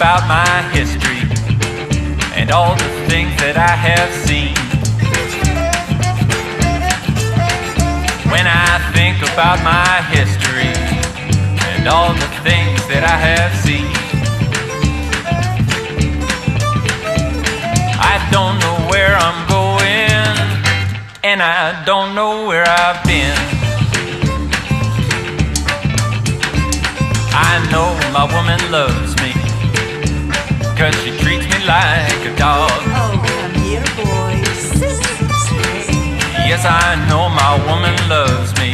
about my history and all the things that I have seen. When I think about my history and all the things that I have seen, I don't know where I'm going, and I don't know where I've been. I know my woman loves me, 'cause she treats me like a dog. Oh, come here, boys. Yes, I know my woman loves me,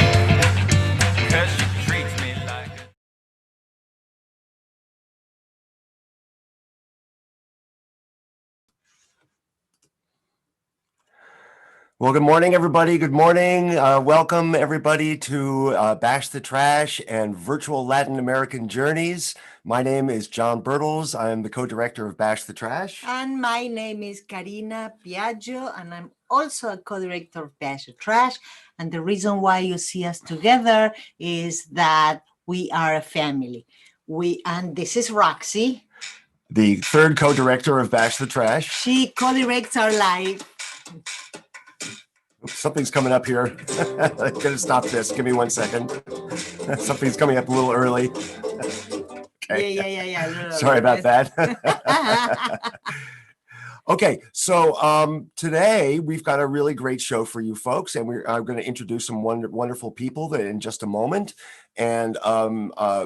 'cause she treats me like a... Well, good morning, everybody. Good morning. Welcome, everybody, to Bash the Trash and Virtual Latin American Journeys. My name is John Bertels. I am the co-director of Bash the Trash. And my name is Karina Piaggio, and I'm also a co-director of Bash the Trash. And the reason why you see us together is that we are a family. And this is Roxy. The third co-director of Bash the Trash. She co-directs our life. Something's coming up here. I'm gonna stop this. Give me 1 second. Something's coming up a little early. Okay. Yeah. Sorry about that. Okay, so today we've got a really great show for you folks, and we're going to introduce some wonderful people in just a moment. And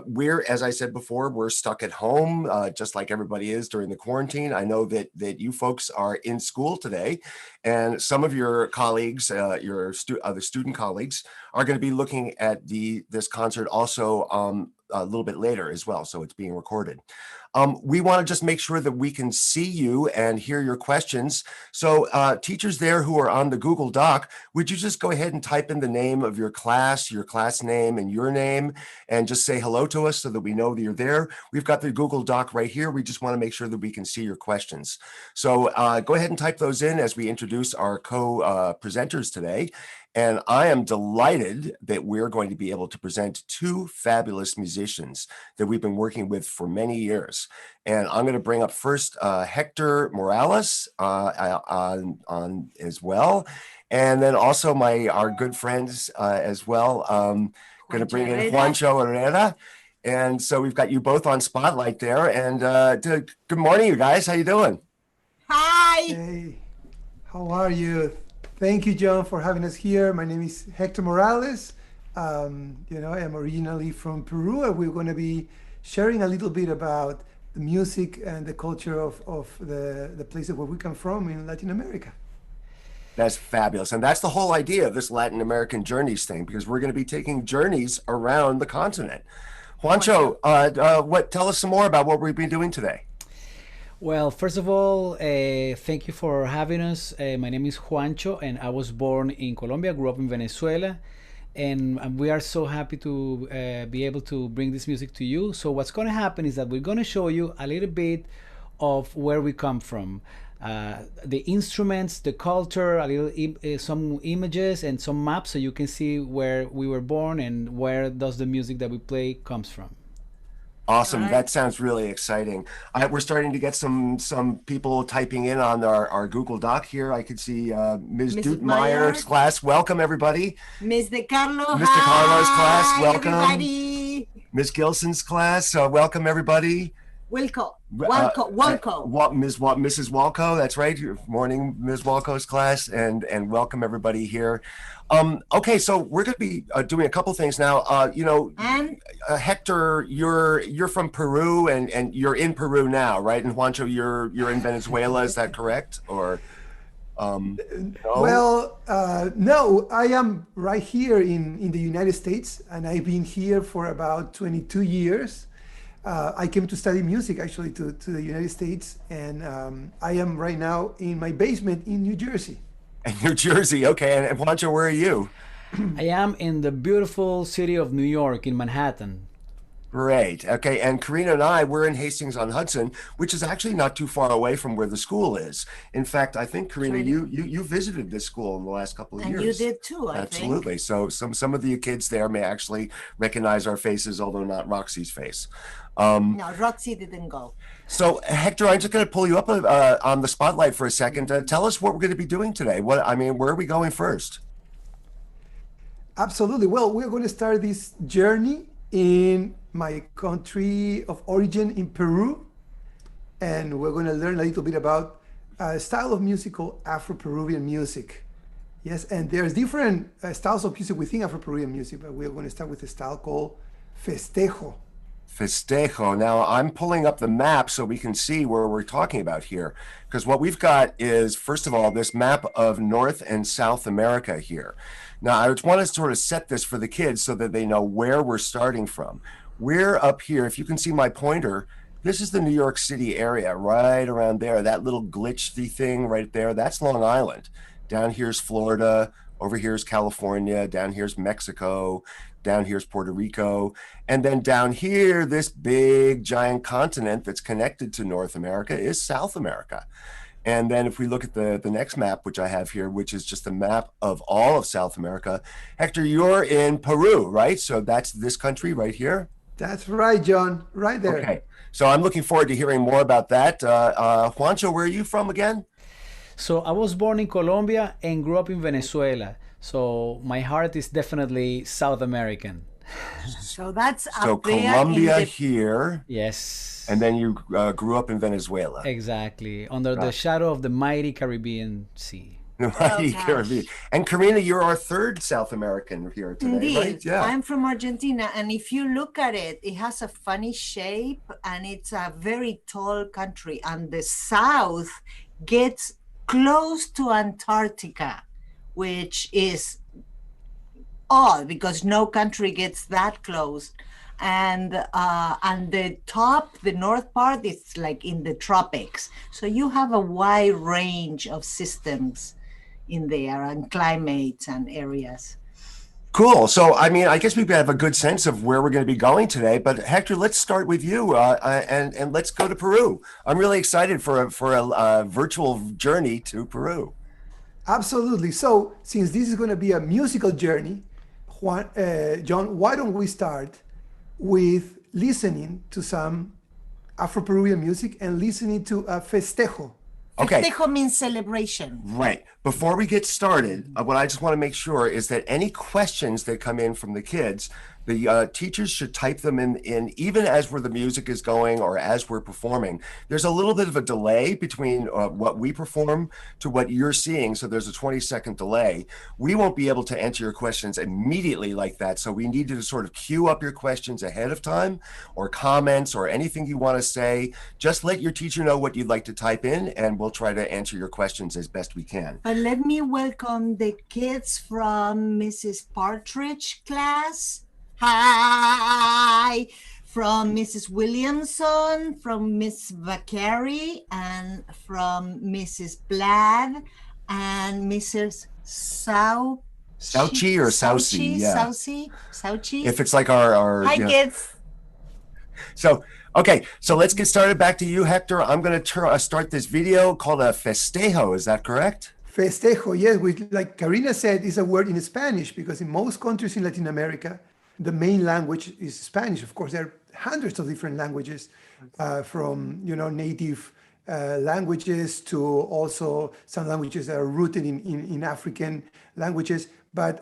we're, as I said before, we're stuck at home, just like everybody is during the quarantine. I know that you folks are in school today, and some of your colleagues, your other student colleagues, are going to be looking at this concert also a little bit later as well, so it's being recorded. We want to just make sure that we can see you and hear your questions. So teachers there who are on the Google Doc, would you just go ahead and type in the name of your class name, and your name, and just say hello to us so that we know that you're there. We've got the Google Doc right here. We just want to make sure that we can see your questions. So go ahead and type those in as we introduce our co-presenters today. And I am delighted that we're going to be able to present two fabulous musicians that we've been working with for many years. And I'm going to bring up first Hector Morales on as well. And then also our good friends as well. Going to bring in Juancho Herrera. And so we've got you both on Spotlight there. And good morning, you guys. How you doing? Hi. Hey, how are you? Thank you, John, for having us here. My name is Hector Morales. I am originally from Peru, and we're going to be sharing a little bit about the music and the culture of the places where we come from in Latin America. That's fabulous. And that's the whole idea of this Latin American Journeys thing, because we're going to be taking journeys around the continent. Juancho, tell us some more about what we've been doing today. Well, first of all, thank you for having us. My name is Juancho, and I was born in Colombia, grew up in Venezuela, and we are so happy to be able to bring this music to you. So what's going to happen is that we're going to show you a little bit of where we come from, the instruments, the culture, some images and some maps, so you can see where we were born and where does the music that we play comes from. Awesome. That sounds really exciting. We're starting to get some people typing in on our Google Doc here. I could see Ms. Dutenmeyer's class. Welcome, everybody. Ms. De Carlo. Mr. Carlo's class. Welcome. Everybody. Ms. Gilson's class. Welcome, everybody. Walco. Mrs. Walco, that's right. Morning, Ms. Walco's class, and welcome everybody here. Okay, so we're going to be doing a couple things now. Hector, you're from Peru, and you're in Peru now, right? And Juancho, you're in Venezuela. Is that correct? Or no? Well, no, I am right here in the United States, and I've been here for about 22 years. I came to study music actually to the United States, and I am right now in my basement in New Jersey. In New Jersey, okay. And Juancho, where are you? I am in the beautiful city of New York, in Manhattan. Great. Okay. And Karina and I, we're in Hastings-on-Hudson, which is actually not too far away from where the school is. In fact, I think, Karina, Really? you visited this school in the last couple of And years. you did too, I Absolutely. think. So some of the kids there may actually recognize our faces, although not Roxy's face. No, Roxy didn't go. So Hector, I'm just going to pull you up on the spotlight for a second. Tell us what we're going to be doing today. Where are we going first? Absolutely. Well, we're going to start this journey in my country of origin in Peru, and we're going to learn a little bit about a style of music called Afro-Peruvian music. Yes, and there's different styles of music within Afro-Peruvian music, but we're going to start with a style called festejo. Festejo. Now I'm pulling up the map so we can see where we're talking about here. Because what we've got is, first of all, this map of North and South America here. Now I just want to sort of set this for the kids so that they know where we're starting from. We're up here, if you can see my pointer, this is the New York City area, right around there. That little glitchy thing right there, that's Long Island. Down here's Florida, over here's California, down here's Mexico, down here's Puerto Rico. And then down here, this big giant continent that's connected to North America is South America. And then if we look at the next map, which I have here, which is just a map of all of South America. Hector, you're in Peru, right? So that's this country right here? That's right, John, right there. Okay, so I'm looking forward to hearing more about that. Juancho, where are you from again? So I was born in Colombia and grew up in Venezuela. So my heart is definitely South American. So that's So up there in Colombia the here, Yes. and then you grew up in Venezuela. Exactly. Under the Right. shadow of the mighty Caribbean Sea. Right, gosh. Caribbean. And Karina, you're our third South American here today, Indeed. right? Yeah. I'm from Argentina, and if you look at it, it has a funny shape, and it's a very tall country. And the south gets close to Antarctica, which is odd because no country gets that close. And the top, the north part, is like in the tropics. So you have a wide range of systems in there and climates and areas. Cool. So, I mean, I guess we have a good sense of where we're going to be going today. But Hector, let's start with you, and let's go to Peru. I'm really excited for a virtual journey to Peru. Absolutely. So, since this is going to be a musical journey, John, why don't we start with listening to some Afro-Peruvian music and listening to a festejo. Okay. Festejo means celebration. Right. Before we get started, what I just want to make sure is that any questions that come in from the kids, the teachers should type them in even as where the music is going or as we're performing. There's a little bit of a delay between what we perform to what you're seeing. So there's a 20-second delay. We won't be able to answer your questions immediately like that. So we need you to sort of queue up your questions ahead of time, or comments or anything you want to say. Just let your teacher know what you'd like to type in, and we'll try to answer your questions as best we can. But let me welcome the kids from Mrs. Partridge class. Hi! From Mrs. Williamson, from Miss Vacari, and from Mrs. Blad, and Mrs. Sauchi or Sauci, yeah. Sauchi. If it's like our Hi, you know. kids. So, okay, so let's get started. Back to you, Hector. I'm going to start this video called a festejo. Is that correct? Festejo, yes, which, like Karina said, is a word in Spanish, because in most countries in Latin America, the main language is Spanish. Of course, there are hundreds of different languages, from native languages to also some languages that are rooted in African languages. But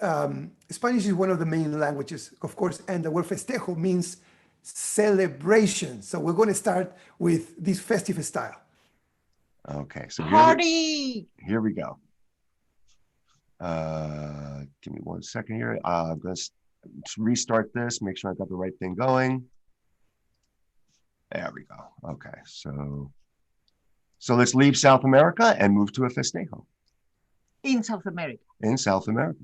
Spanish is one of the main languages, of course, and the word festejo means celebration. So we're going to start with this festive style. Okay, so Party! here we go. Give me 1 second here. I'm going to restart this, make sure I got the right thing going. There we go. Okay, so let's leave South America and move to a festejo In South America. in South America.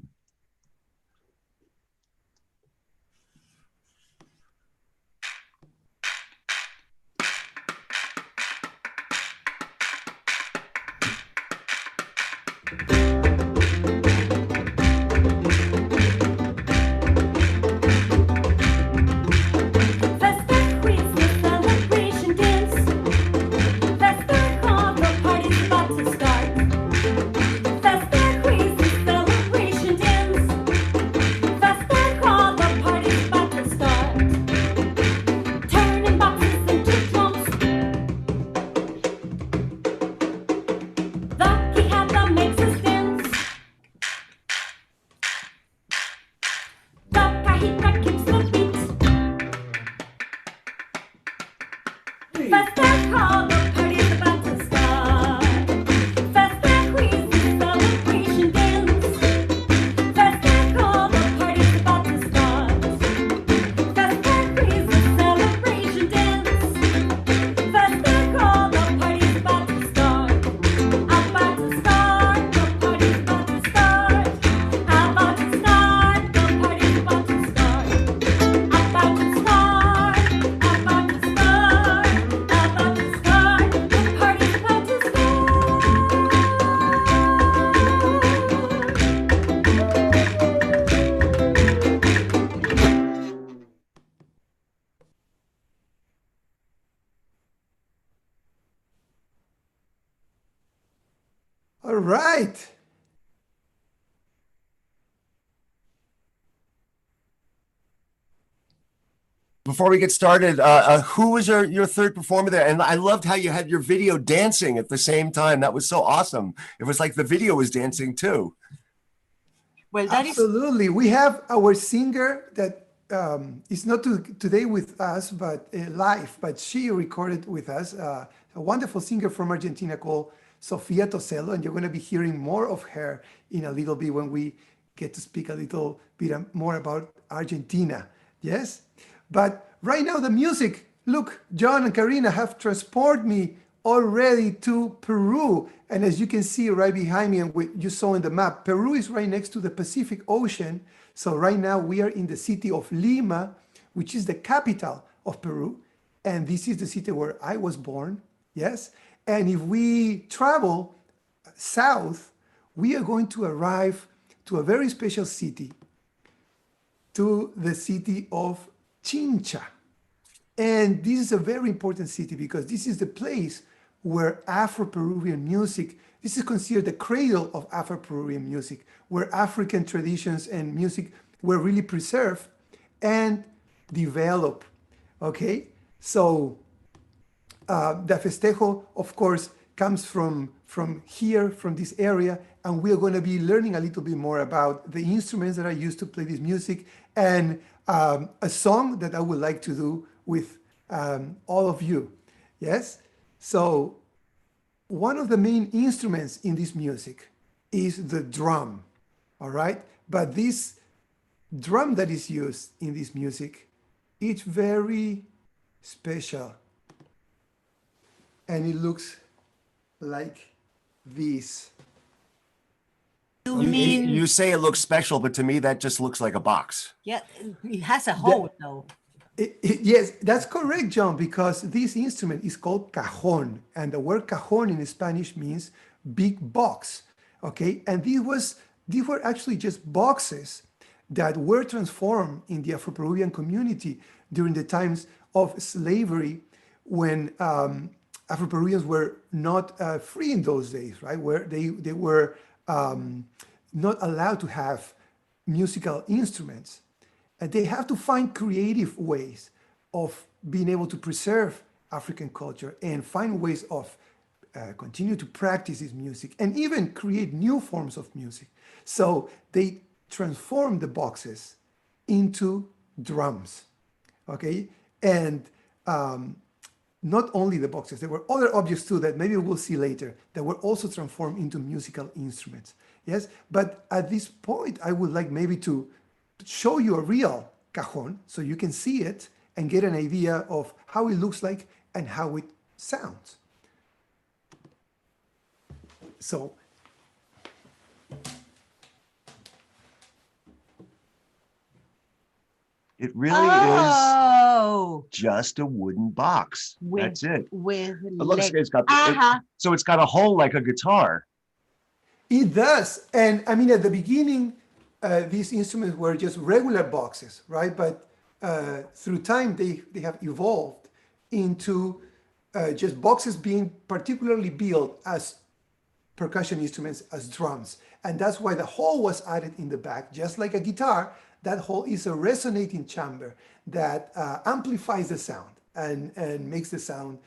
Festejo All right. Before we get started, who was your third performer there? And I loved how you had your video dancing at the same time. That was so awesome. It was like the video was dancing too. Well, that is Absolutely. We have our singer that is not today with us, but live, but she recorded with us, a wonderful singer from Argentina called Sofia Tosello, and you're going to be hearing more of her in a little bit when we get to speak a little bit more about Argentina. Yes? But right now, the music, look, John and Karina have transported me already to Peru. And as you can see right behind me and what you saw in the map, Peru is right next to the Pacific Ocean. So right now we are in the city of Lima, which is the capital of Peru. And this is the city where I was born, yes? And if we travel south, we are going to arrive to a very special city, to the city of Chincha. And this is a very important city because this is the place where Afro-Peruvian music, this is considered the cradle of Afro-Peruvian music, where African traditions and music were really preserved and developed, okay? So the festejo, of course, comes from here, from this area, and we are going to be learning a little bit more about the instruments that are used to play this music and a song that I would like to do with all of you. Yes? So one of the main instruments in this music is the drum, all right? But this drum that is used in this music, it's very special. And it looks like this. you You, mean you say it looks special, but to me that just looks like a box. yeah, it has a hole though. Yes, that's correct, John, because this instrument is called cajon, and the word cajon in Spanish means big box. Okay, and these were actually just boxes that were transformed in the Afro-Peruvian community during the times of slavery, when Afro-Peruvians were not free in those days, right? Where they were not allowed to have musical instruments. And they have to find creative ways of being able to preserve African culture and find ways of continue to practice this music and even create new forms of music. So they transform the boxes into drums, okay? And not only the boxes, there were other objects too that maybe we'll see later that were also transformed into musical instruments, yes? But at this point, I would like maybe to show you a real cajon so you can see it and get an idea of how it looks like and how it sounds. So It really Oh, is just a wooden box. That's it. with But look, legs. it's got so it's got a hole like a guitar. it does. And I mean, at the beginning, these instruments were just regular boxes, right? But through time, they have evolved into just boxes being particularly built as percussion instruments, as drums. And that's why the hole was added in the back, just like a guitar. That hole is a resonating chamber that amplifies the sound and makes the sound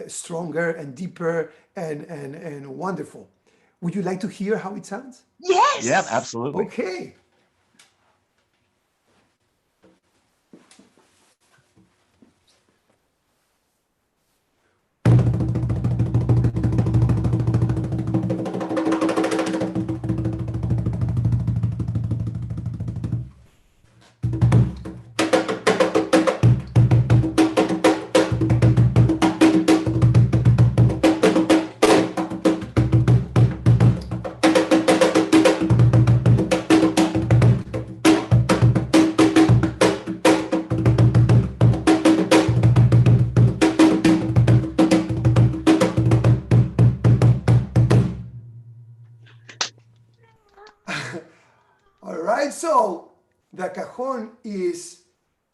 stronger and deeper and wonderful. Would you like to hear how it sounds? Yes. Yeah, absolutely. Okay. All right, so the cajon is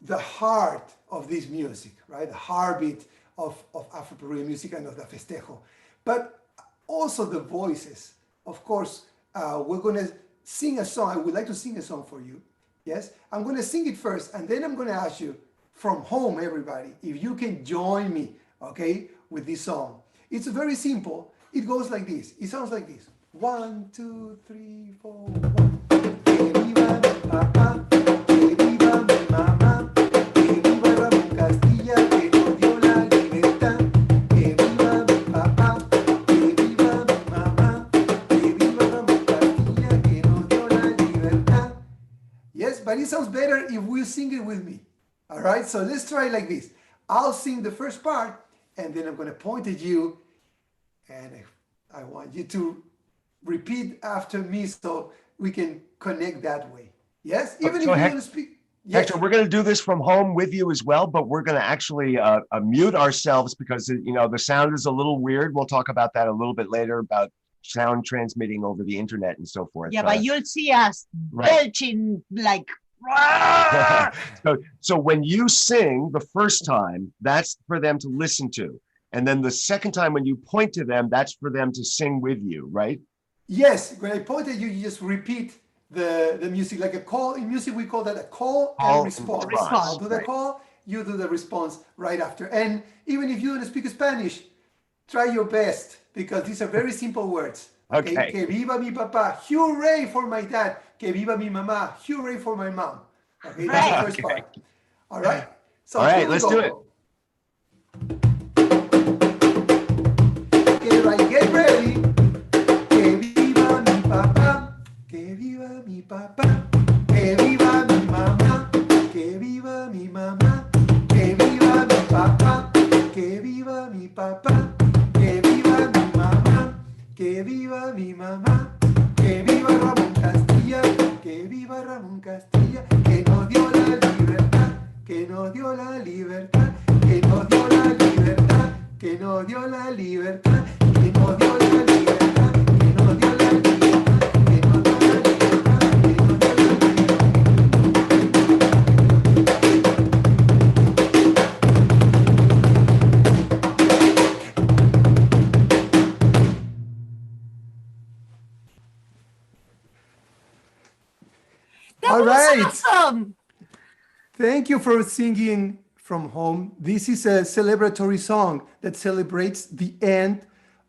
the heart of this music, right? The heartbeat of Afro-Peruvian music and of the festejo. But also the voices of course, we're going to sing a song. I would like to sing a song for you. Yes, I'm going to sing it first, and then I'm going to ask you from home, everybody, if you can join me, okay, with this song. It's very simple. It goes like this. It sounds like this. 1, 2, 3, 4, 1. Que viva mi papá, que viva mi mamá, que viva Ramón Castilla, que nos dio la libertad. Que viva mi papá, que viva mi mamá, que viva Ramón Castilla, que nos dio la libertad. Yes, but it sounds better if we sing it with me. All right, so let's try it like this. I'll sing the first part, and then I'm going to point at you, and I want you to repeat after me so we can connect that way. Yes, even if you don't speak. Yes. Hector, we're going to do this from home with you as well, but we're going to actually mute ourselves because, you know, the sound is a little weird. We'll talk about that a little bit later about sound transmitting over the internet and so forth. Yeah, but you'll see us right. belching like. So when you sing the first time, that's for them to listen to. And then the second time when you point to them, that's for them to sing with you, right? Yes, when I point at you, you just repeat the music like a call. In music, we call that a call and response. I'll do the call, you do the response right after. And even if you don't speak Spanish, try your best because these are very simple words. Okay. Que viva mi papá, hooray for my dad. Que viva mi mamá, hooray for my mom. Okay, that's the first part. All right. So all right, let's do it. Okay, get ready. Que viva mi papá, que viva mi papá, que viva mi mamá, que viva mi mamá, que viva mi papá, que viva mi papá, que viva mi mamá, que viva mi mamá, que viva Ramón Castilla, que viva Ramón Castilla, que nos dio la libertad, que nos dio la libertad, que nos dio la libertad, que nos dio la libertad, que nos dio la libertad, que nos dio la libertad, que nos dio la libertad, que nos dio la That All was right. awesome. Thank you for singing from home. This is a celebratory song that celebrates the end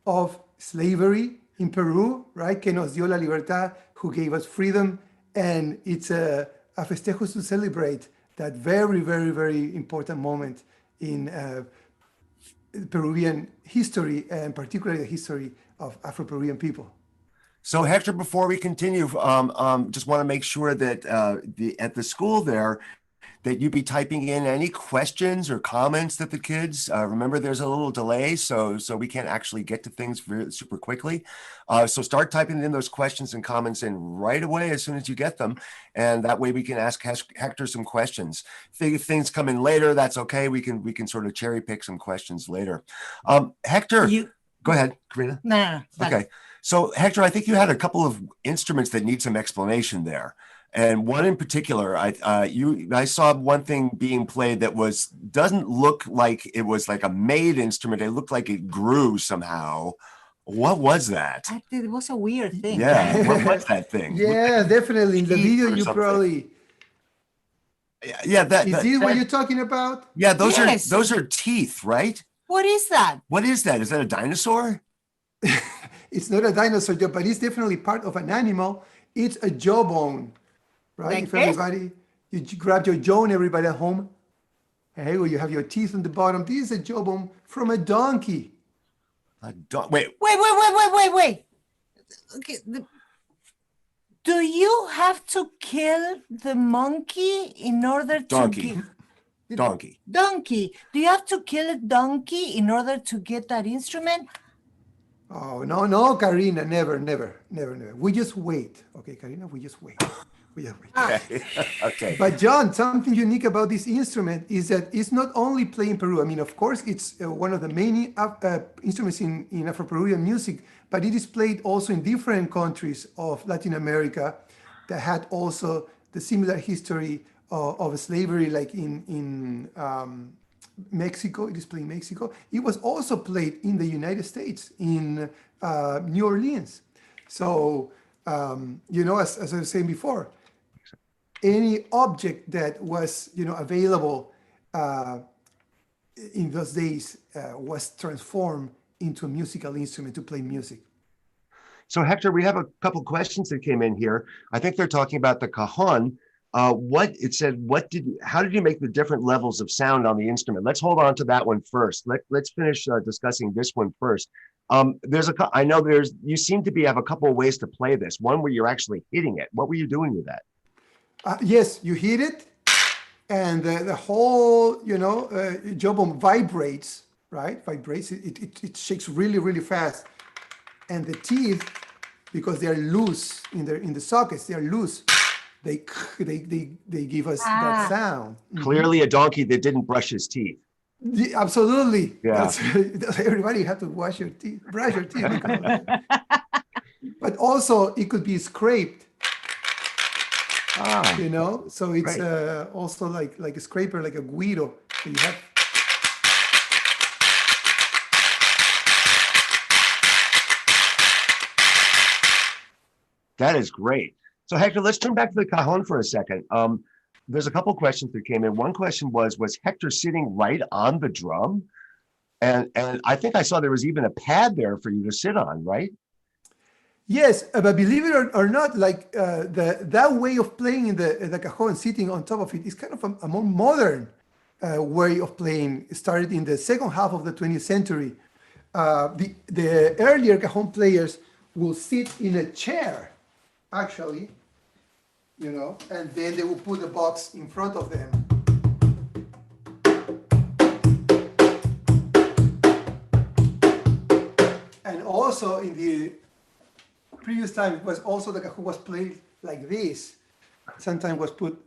of slavery in Peru, right? Que nos dio la libertad, who gave us freedom. And it's a festejo to celebrate that very, very, very important moment in Peruvian history, and particularly the history of Afro-Peruvian people. So Hector, before we continue, just want to make sure that at the school there, that you be typing in any questions or comments that the kids, remember there's a little delay, so we can't actually get to things super quickly. So start typing in those questions and comments in right away as soon as you get them. And that way we can ask Hector some questions. If things come in later, that's okay. We can sort of cherry pick some questions later. Hector, go ahead, Karina. No. Okay. So Hector, I think you had a couple of instruments that need some explanation there. And one in particular, I saw one thing being played that doesn't look like it was like a made instrument. It looked like it grew somehow. What was that? It was a weird thing. Yeah, what was that thing? Yeah, definitely. In the video, you probably. Yeah, Is this what you're talking about? Yeah, those are teeth, right? What is that? What is that? Is that a dinosaur? It's not a dinosaur, but it's definitely part of an animal. It's a jawbone, right? Like if everybody, you grab your jaw, and everybody at home, hey, well, you have your teeth on the bottom. This is a jawbone from a donkey. Wait. Okay. Do you have to kill the monkey in order to Donkey. Donkey. Do you have to kill a donkey in order to get that instrument? Oh, no, Karina, never. We just wait. Okay, Karina, we just wait. Okay. But John, something unique about this instrument is that it's not only played in Peru. I mean, of course, it's one of the main instruments in Afro-Peruvian music, but it is played also in different countries of Latin America that had also the similar history of slavery, like in Mexico. It is played in Mexico. It was also played in the United States, in New Orleans. So, as I was saying before, any object that was, available in those days was transformed into a musical instrument to play music. So Hector, we have a couple questions that came in here. I think they're talking about the cajon. How did you make the different levels of sound on the instrument? Let's hold on to that one first. Let's finish discussing this one first. You seem to have a couple of ways to play this. One where you're actually hitting it. What were you doing with that? Yes, you hit it, and the whole, jawbone vibrates, right? Vibrates. It shakes really, really fast, and the teeth, because they are loose in the sockets, they are loose. They give us that sound. Clearly, a donkey that didn't brush his teeth. Yeah, absolutely. Yeah. Everybody have to brush your teeth. But also, it could be scraped. So it's also like a scraper, like a guido. So you have. That is great. So Hector, let's turn back to the cajon for a second. There's a couple questions that came in. One question was Hector sitting right on the drum? And I think I saw there was even a pad there for you to sit on, right? Yes, but believe it or not, like that way of playing in the cajon, sitting on top of it, is kind of a more modern way of playing. It started in the second half of the 20th century. The earlier cajon players will sit in a chair, actually, and then they will put the box in front of them. And also in the previous time, it was also the cajon was played like this. Sometimes was put.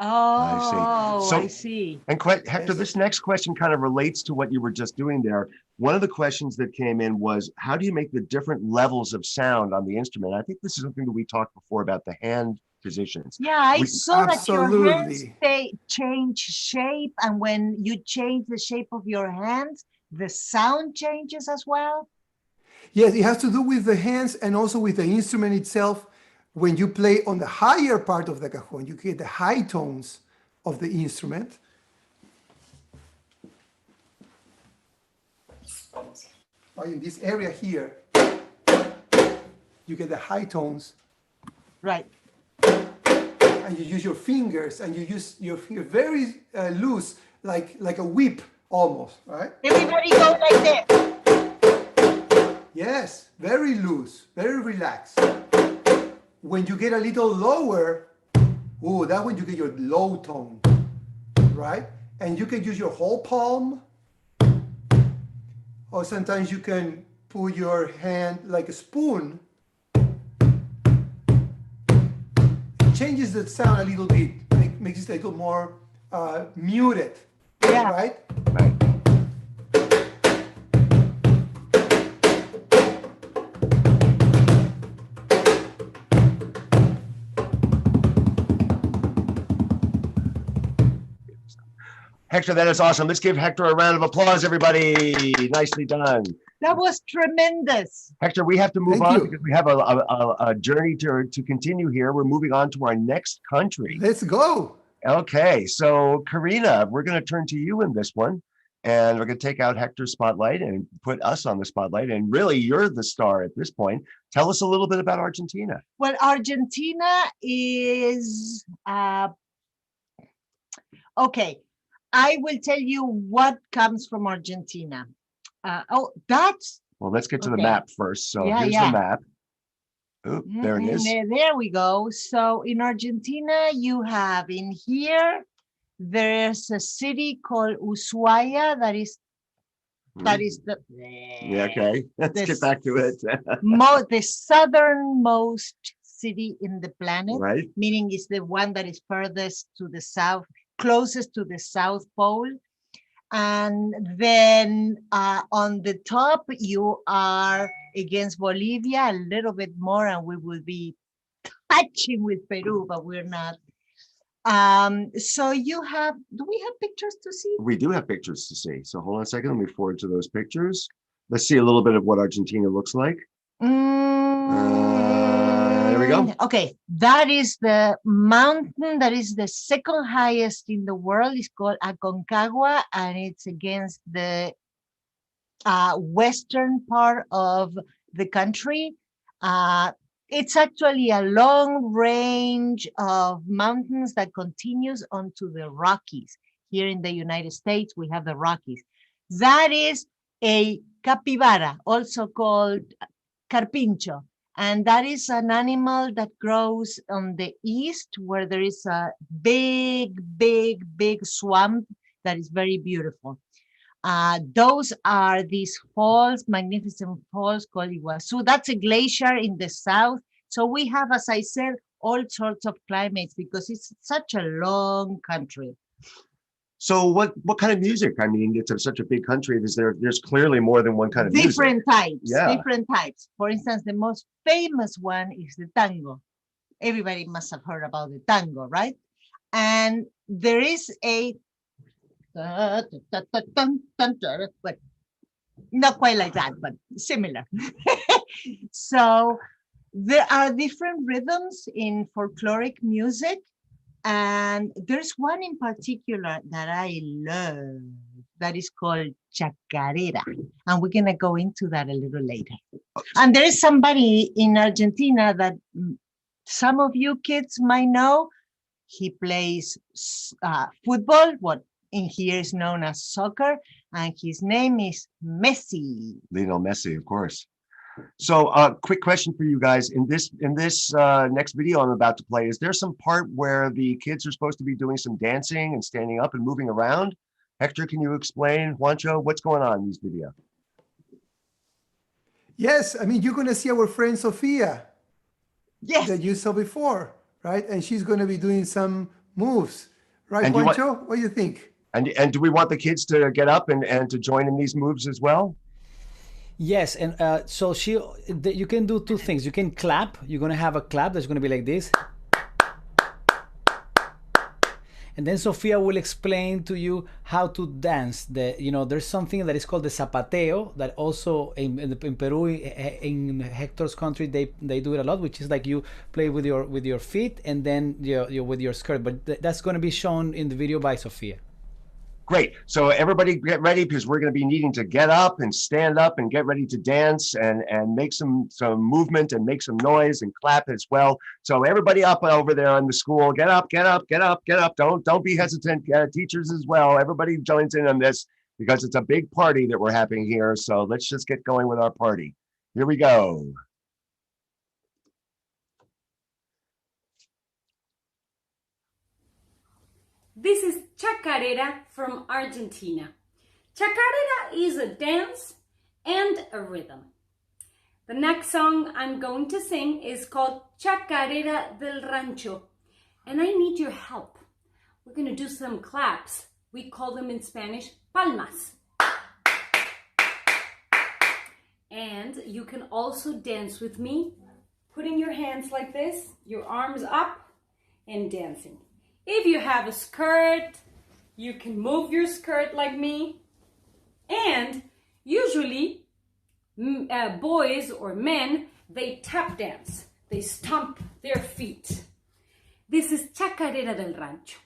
I see. And Hector, this next question kind of relates to what you were just doing there. One of the questions that came in was, how do you make the different levels of sound on the instrument? I think this is something that we talked before about the hand positions. Yeah, I saw that your hands Absolutely. change shape, and when you change the shape of your hands, the sound changes as well. Yes, it has to do with the hands and also with the instrument itself. When you play on the higher part of the cajon, you get the high tones of the instrument. In this area here, you get the high tones. Right. And you use your fingers, and you use your finger very loose, like a whip almost, right? Everybody go like that. Yes, very loose, very relaxed. When you get a little lower, that when you get your low tone, right? And you can use your whole palm, or sometimes you can put your hand like a spoon. It changes the sound a little bit, makes it a little more muted, right? Right. Hector, that is awesome. Let's give Hector a round of applause, everybody. Nicely done. That was tremendous. Hector, we have to move Thank on you. because we have a journey to continue here. We're moving on to our next country. Let's go. Okay, so Karina, we're going to turn to you in this one. And we're going to take out Hector's spotlight and put us on the spotlight. And really, you're the star at this point. Tell us a little bit about Argentina. Well, Argentina is, okay, I will tell you what comes from Argentina. Well, let's get to the okay. map first. So here's the map. Oop, there it is. There we go. So in Argentina, you have in here, there's a city called Ushuaia that is the Okay, let's get back to it. the southernmost city in the planet, Right. meaning it's the one that is furthest to the south, closest to the South Pole. And then on the top, you are against Bolivia a little bit more, and we will be touching with Peru, but we're not. So you have, do we have pictures to see? We do have pictures to see. So hold on a second. Let me forward to those pictures. Let's see a little bit of what Argentina looks like. There we go. Okay, that is the mountain that is the second highest in the world. It's called Aconcagua, and it's against the western part of the country. It's actually a long range of mountains that continues onto the Rockies. Here in the United States, we have the Rockies. That is a capybara, also called carpincho. And that is an animal that grows on the east where there is a big, big, big swamp that is very beautiful. Those are these falls, magnificent falls called Iguazu. That's a glacier in the south. So we have, as I said, all sorts of climates because it's such a long country. So what kind of music? I mean, it's such a big country. There's clearly more than one kind of Different music. types, Yeah. different types. For instance, the most famous one is the tango. Everybody must have heard about the tango, right? And there is a, but not quite like that, but similar. So there are different rhythms in folkloric music. And there's one in particular that I love that is called chacarera. And we're going to go into that a little later. And there is somebody in Argentina that some of you kids might know. He plays football, what in here is known as soccer, and his name is Messi. Lionel Messi, of course. So quick question for you guys. In this next video I'm about to play, is there some part where the kids are supposed to be doing some dancing and standing up and moving around? Hector, can you explain, Juancho, what's going on in this video? Yes, I mean, you're going to see our friend Sofia Yes. that you saw before, right? And she's going to be doing some moves, right, And do you want- Juancho? What do you think? And do we want the kids to get up and to join in these moves as well? Yes, and so you can do two things. You can clap. You're gonna have a clap that's gonna be like this, and then Sofia will explain to you how to dance. There's something that is called the zapateo that also in Peru, in Hector's country, they do it a lot, which is like you play with your feet and then you with your skirt. But that's gonna be shown in the video by Sofia. Great. So everybody get ready because we're going to be needing to get up and stand up and get ready to dance and make some movement and make some noise and clap as well. So everybody up over there in the school, get up, get up, get up, get up. Don't be hesitant. Teachers as well. Everybody joins in on this because it's a big party that we're having here. So let's just get going with our party. Here we go. This is chacarera from Argentina. Chacarera is a dance and a rhythm. The next song I'm going to sing is called Chacarera del Rancho, and I need your help. We're going to do some claps. We call them in Spanish palmas. And you can also dance with me, putting your hands like this, your arms up, and dancing. If you have a skirt, you can move your skirt like me. And usually, boys or men, they tap dance. They stomp their feet. This is Chacarera del Rancho.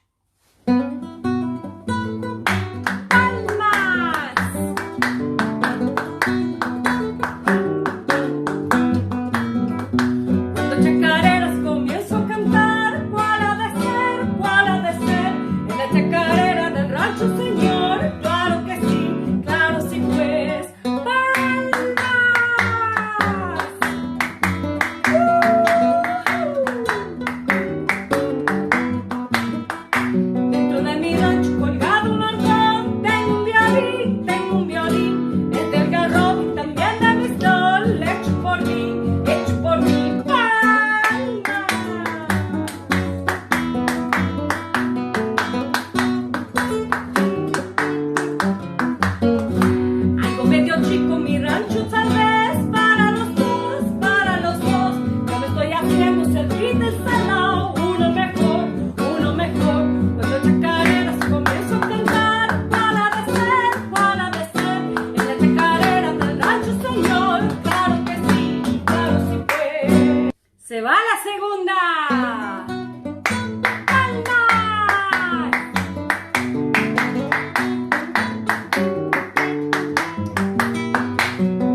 segunda. Palmas.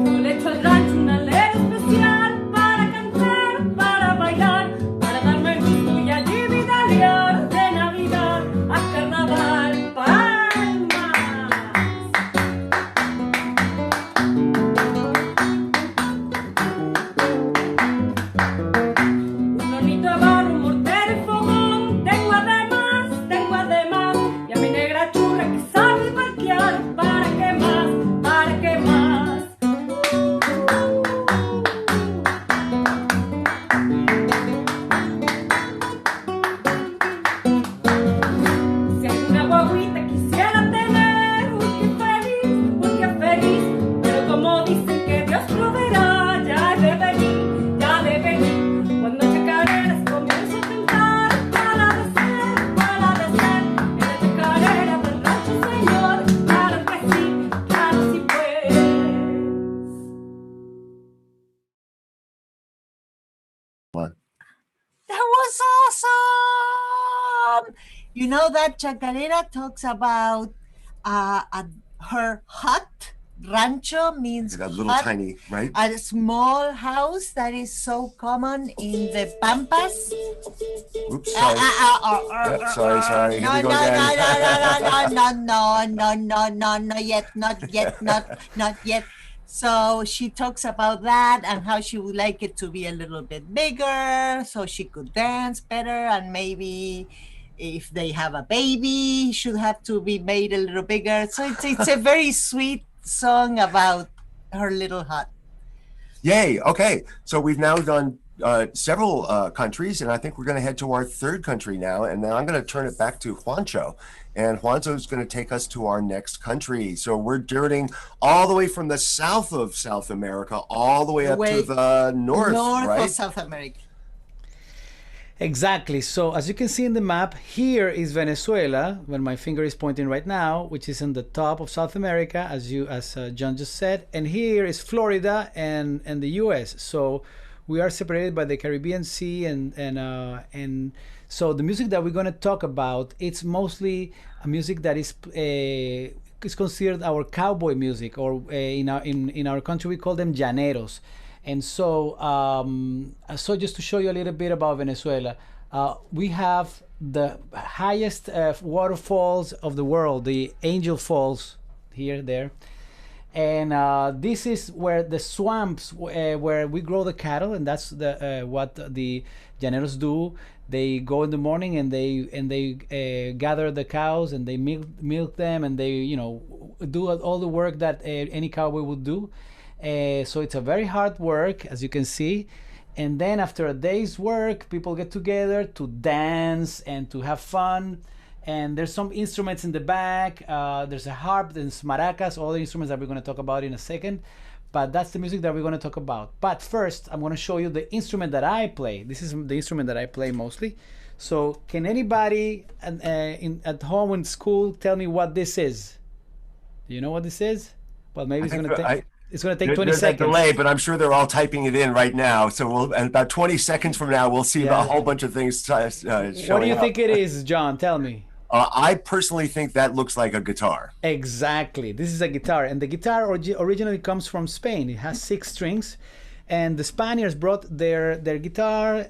Yo le echo al rancho una letra especial para cantar, para bailar, para darme el gusto y allí vidalear de Navidad a Carnaval. Palmas. Un hornito de barro, un mortero y fogón. Tengo además, y a mi negra churra que sabe parquear. ¿Para qué más? ¿Para qué más? Si alguna guaguita quisiera tener, uy, qué feliz, pero como dicen que Dios proveerá, ya he de venir, ya de venir. Cuando chacareras comienzo a cantar, para de ser, en la chacarera del rancho, señor, claro sí pues. That was awesome. You know that chacarera talks about her hut. Rancho means That little hut, tiny, right? a small house that is so common in the Pampas. Oops, sorry. Yep, sorry. Here we go again. No, not yet. So she talks about that and how she would like it to be a little bit bigger so she could dance better, and maybe if they have a baby, should have to be made a little bigger. So it's a very sweet song about her little hut. Yay. Okay. So we've now done several countries, and I think we're going to head to our third country now. And then I'm going to turn it back to Juancho. And Juancho is going to take us to our next country. So we're journeying all the way from the south of South America, all the way up to the north, right? Of South America. Exactly. So as you can see in the map, here is Venezuela, where my finger is pointing right now, which is in the top of South America, as John just said. And here is Florida and the U.S. So we are separated by the Caribbean Sea, and so the music that we're going to talk about, it's mostly a music that is considered our cowboy music, or in our country we call them llaneros. And so, so just to show you a little bit about Venezuela, we have the highest waterfalls of the world, the Angel Falls, there. And this is where the swamps, where we grow the cattle, and that's what the llaneros do. They go in the morning and they gather the cows and they milk them, and they do all the work that any cowboy would do. So it's a very hard work, as you can see. And then after a day's work, people get together to dance and to have fun. And there's some instruments in the back. There's a harp, there's maracas, all the instruments that we're going to talk about in a second. But that's the music that we're going to talk about. But first, I'm going to show you the instrument that I play. This is the instrument that I play mostly. So can anybody at home in school tell me what this is? Do you know what this is? Well, maybe it's going to take... It's going to take 20 seconds. There's a delay, but I'm sure they're all typing it in right now. So in about 20 seconds from now, we'll see a whole bunch of things showing What do you up. think it is, John? Tell me. I personally think that looks like a guitar. Exactly. This is a guitar. And the guitar originally comes from Spain. It has 6 strings. And the Spaniards brought their guitars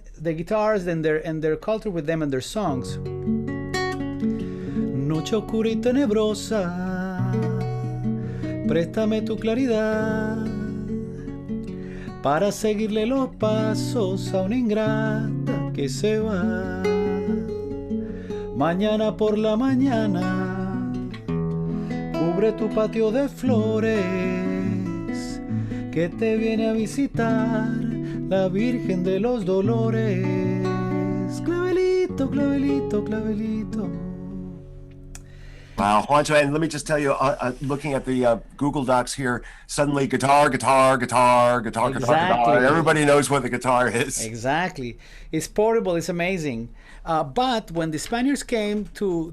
and their culture with them and their songs. Noche oscura y tenebrosa, préstame tu claridad para seguirle los pasos a una ingrata que se va. Mañana por la mañana cubre tu patio de flores, que te viene a visitar la Virgen de los Dolores. Clavelito, clavelito, clavelito. Wow, Juancho, and let me just tell you, looking at the Google Docs here, suddenly guitar, guitar, guitar, guitar, guitar, guitar. Exactly. Everybody knows what the guitar is. Exactly. It's portable. It's amazing. But when the Spaniards came to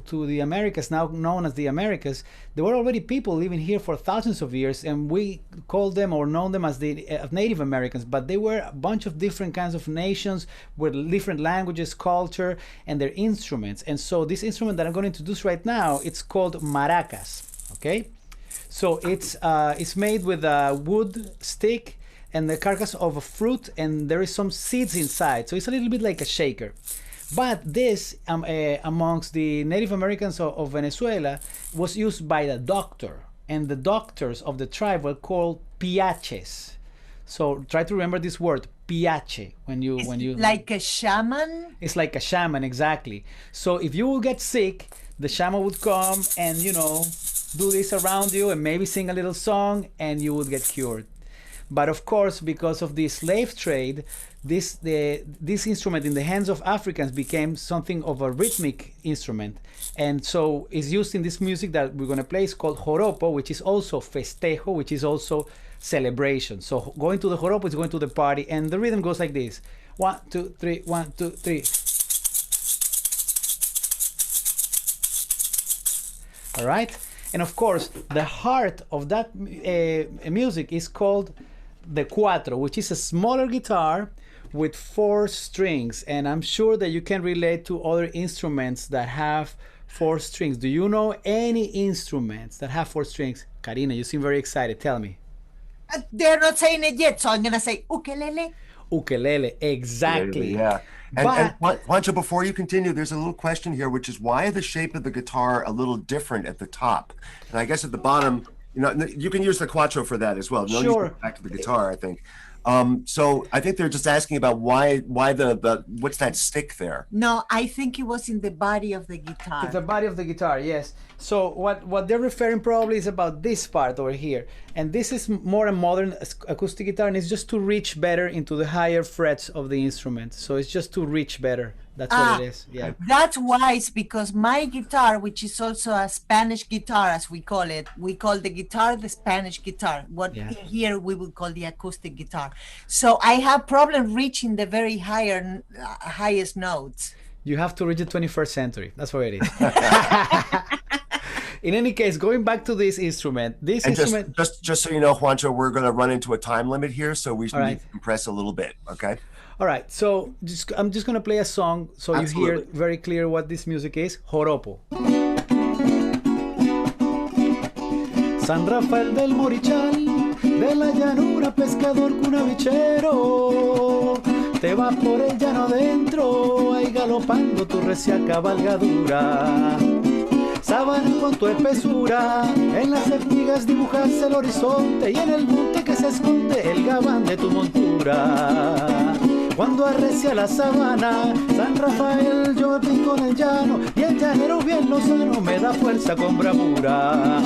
the Americas, now known as the Americas, there were already people living here for thousands of years, and we called them or known them as the Native Americans. But they were a bunch of different kinds of nations with different languages, culture, and their instruments. And so this instrument that I'm going to introduce right now, it's called maracas. Okay, so it's made with a wood stick and the carcass of a fruit, and there is some seeds inside, so it's a little bit like a shaker. But this amongst the Native Americans of Venezuela was used by the doctor, and the doctors of the tribe were called piaches. So try to remember this word, piache, when you Like a shaman? it's like a shaman, exactly. So if you will get sick, the shaman would come and do this around you and maybe sing a little song, and you would get cured. But of course, because of the slave trade, this instrument in the hands of Africans became something of a rhythmic instrument. And so it's used in this music that we're going to play. It's called joropo, which is also festejo, which is also celebration. So going to the joropo is going to the party, and the rhythm goes like this. 1, 2, 3, 1, 2, 3. All right? And of course, the heart of that music is called the cuatro, which is a smaller guitar with 4 strings. And I'm sure that you can relate to other instruments that have 4 strings. Do you know any instruments that have 4 strings? Karina, you seem very excited. Tell me. They're not saying it yet, so I'm going to say ukulele. Ukulele, exactly. Yeah. And But Juancho, before you continue, there's a little question here, which is why the shape of the guitar a little different at the top? And I guess at the bottom, you can use the cuatro for that as well. No, Sure. you go back to the guitar, I think. So I think they're just asking about why the what's that stick there? No, I think it was in the body of the guitar. the body of the guitar, yes. So what they're referring probably is about this part over here. And this is more a modern acoustic guitar, and it's just to reach better into the higher frets of the instrument. So it's just to reach better. That's what it is. Yeah. That's wise, because my guitar, which is also a Spanish guitar, as we call it, we call the guitar the Spanish guitar. What here we would call the acoustic guitar. So I have problem reaching the very highest notes. You have to reach the 21st century. That's what it is. In any case, going back to this instrument, just so you know, Juancho, we're going to run into a time limit here, so we need to compress a little bit, okay? All right, so I'm just going to play a song so Absolutely. You hear very clear what this music is. Joropo. San Rafael del Morichal, de la llanura, pescador cunavichero, te vas por el llano adentro, ahí galopando tu recia cabalgadura. Sábana con tu espesura, en las espigas dibujas el horizonte, y en el monte que se esconde el gabán de tu montura. Cuando arrecia la sabana, San Rafael yo brinco en el llano, y el llanero bien lozano me da fuerza con bravura.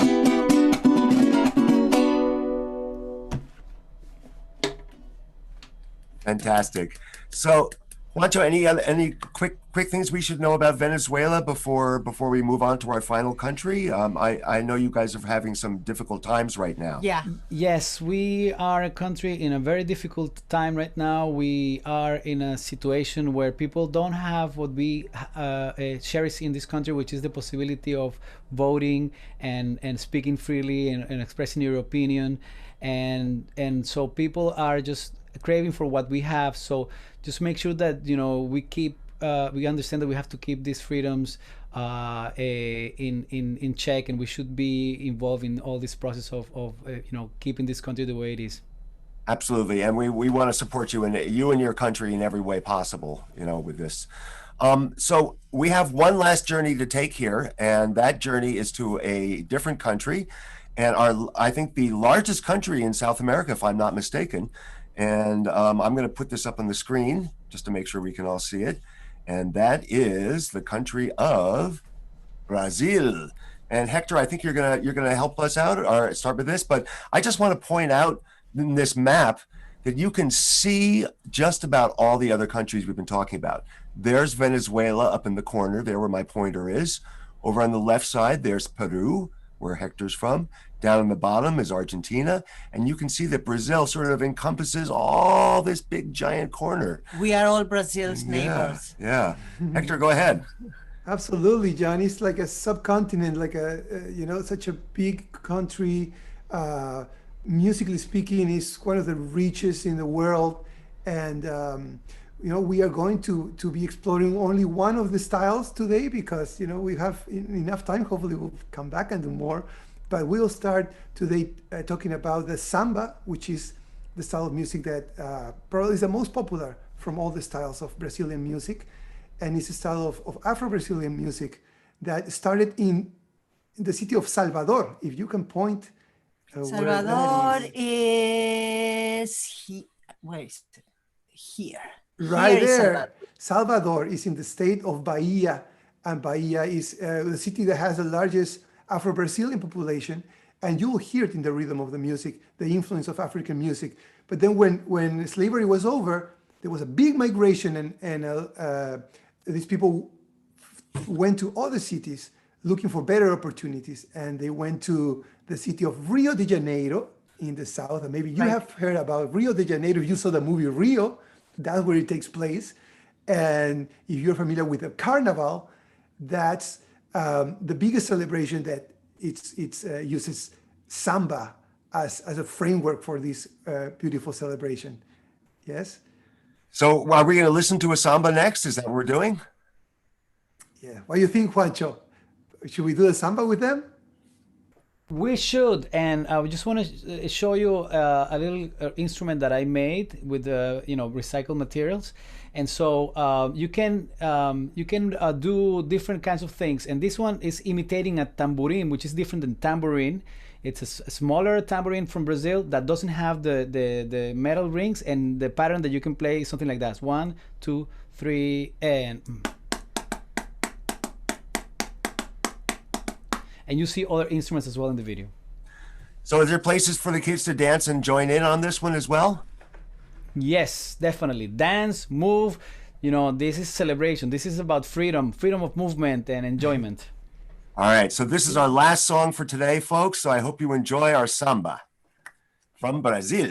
Fantastic. So, Juancho, any quick things we should know about Venezuela before we move on to our final country? I know you guys are having some difficult times right now. Yeah. Yes, we are a country in a very difficult time right now. We are in a situation where people don't have what we cherish in this country, which is the possibility of voting and speaking freely and expressing your opinion. And so people are just craving for what we have. So just make sure that we understand that we have to keep these freedoms in check, and we should be involved in all this process of keeping this country the way it is. Absolutely, and we want to support you and your country in every way possible, with this. So we have one last journey to take here, and that journey is to a different country, and I think the largest country in South America, if I'm not mistaken. And I'm going to put this up on the screen just to make sure we can all see it. And that is the country of Brazil. And Hector, I think you're gonna help us out or start with this. But I just want to point out in this map that you can see just about all the other countries we've been talking about. There's Venezuela up in the corner there where my pointer is. Over on the left side, there's Peru, where Hector's from. Down on the bottom is Argentina. And you can see that Brazil sort of encompasses all this big giant corner. We are all Brazil's neighbors. Yeah. Hector, go ahead. Absolutely, John. It's like a subcontinent, like such a big country. Musically speaking, it's one of the richest in the world. And, we are going to be exploring only one of the styles today because, we have enough time. Hopefully we'll come back and do more. But we'll start today talking about the samba, which is the style of music that probably is the most popular from all the styles of Brazilian music. And it's a style of Afro-Brazilian music that started in the city of Salvador. If you can point Salvador where is where is it? Here. Right Here is there. Salvador is in the state of Bahia, and Bahia is the city that has the largest Afro-Brazilian population, and you'll hear it in the rhythm of the music, the influence of African music. But then when slavery was over, there was a big migration, and these people went to other cities looking for better opportunities, and they went to the city of Rio de Janeiro in the south. And maybe you have heard about Rio de Janeiro. You saw the movie Rio, that's where it takes place. And if you're familiar with the carnival, that's the biggest celebration that it uses samba as a framework for this beautiful celebration. Yes? So are we going to listen to a samba next? Is that what we're doing? Yeah. What do you think, Juancho? Should we do a samba with them? We should, and I just want to show you a little instrument that I made with recycled materials, and so you can do different kinds of things. And this one is imitating a tambourine, which is different than tambourine. It's a smaller tambourine from Brazil that doesn't have the metal rings, and the pattern that you can play is something like that: 1, 2, 3, and. And you see other instruments as well in the video. So is there places for the kids to dance and join in on this one as well? Yes, definitely. Dance, move. This is celebration. This is about freedom of movement and enjoyment. All right, so this is our last song for today, folks. So I hope you enjoy our samba from Brazil.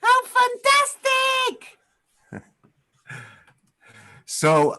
How fantastic! So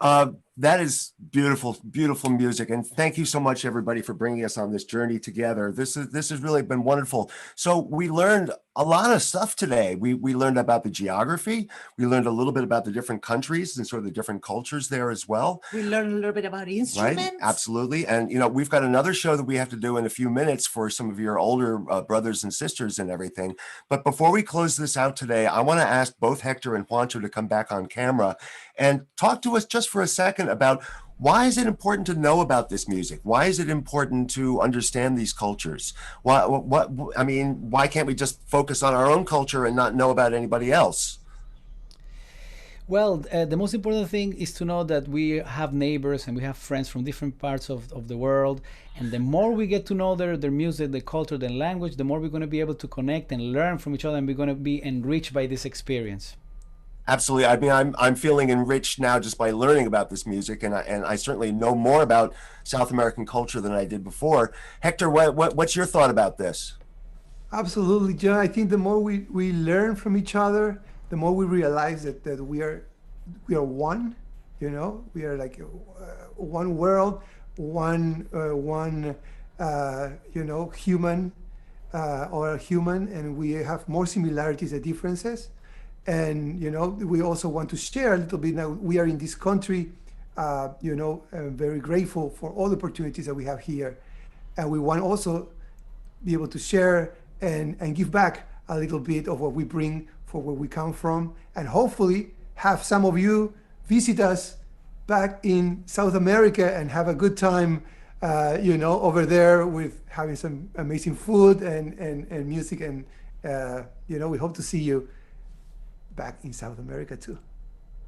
That is beautiful, beautiful music, and thank you so much, everybody, for bringing us on this journey together. This has really been wonderful. So we learned a lot of stuff today. We learned about the geography. We learned a little bit about the different countries and sort of the different cultures there as well. We learned a little bit about instruments. Right, absolutely. And we've got another show that we have to do in a few minutes for some of your older brothers and sisters and everything. But before we close this out today, I want to ask both Hector and Juancho to come back on camera and talk to us just for a second about why is it important to know about this music? Why is it important to understand these cultures? I mean, why can't we just focus on our own culture and not know about anybody else? Well, the most important thing is to know that we have neighbors and we have friends from different parts of the world. And the more we get to know their music, their culture, their language, the more we're going to be able to connect and learn from each other, and we're going to be enriched by this experience. Absolutely. I mean, I'm feeling enriched now just by learning about this music, and I certainly know more about South American culture than I did before. Hector, what's your thought about this? Absolutely, John. I think the more we learn from each other, the more we realize that we are one. We are like one world, one human or a human, and we have more similarities than differences. And we also want to share a little bit. Now we are in this country, very grateful for all the opportunities that we have here, and we want also be able to share and give back a little bit of what we bring for where we come from, and hopefully have some of you visit us back in South America and have a good time, over there with having some amazing food and music, and we hope to see you back in South America too.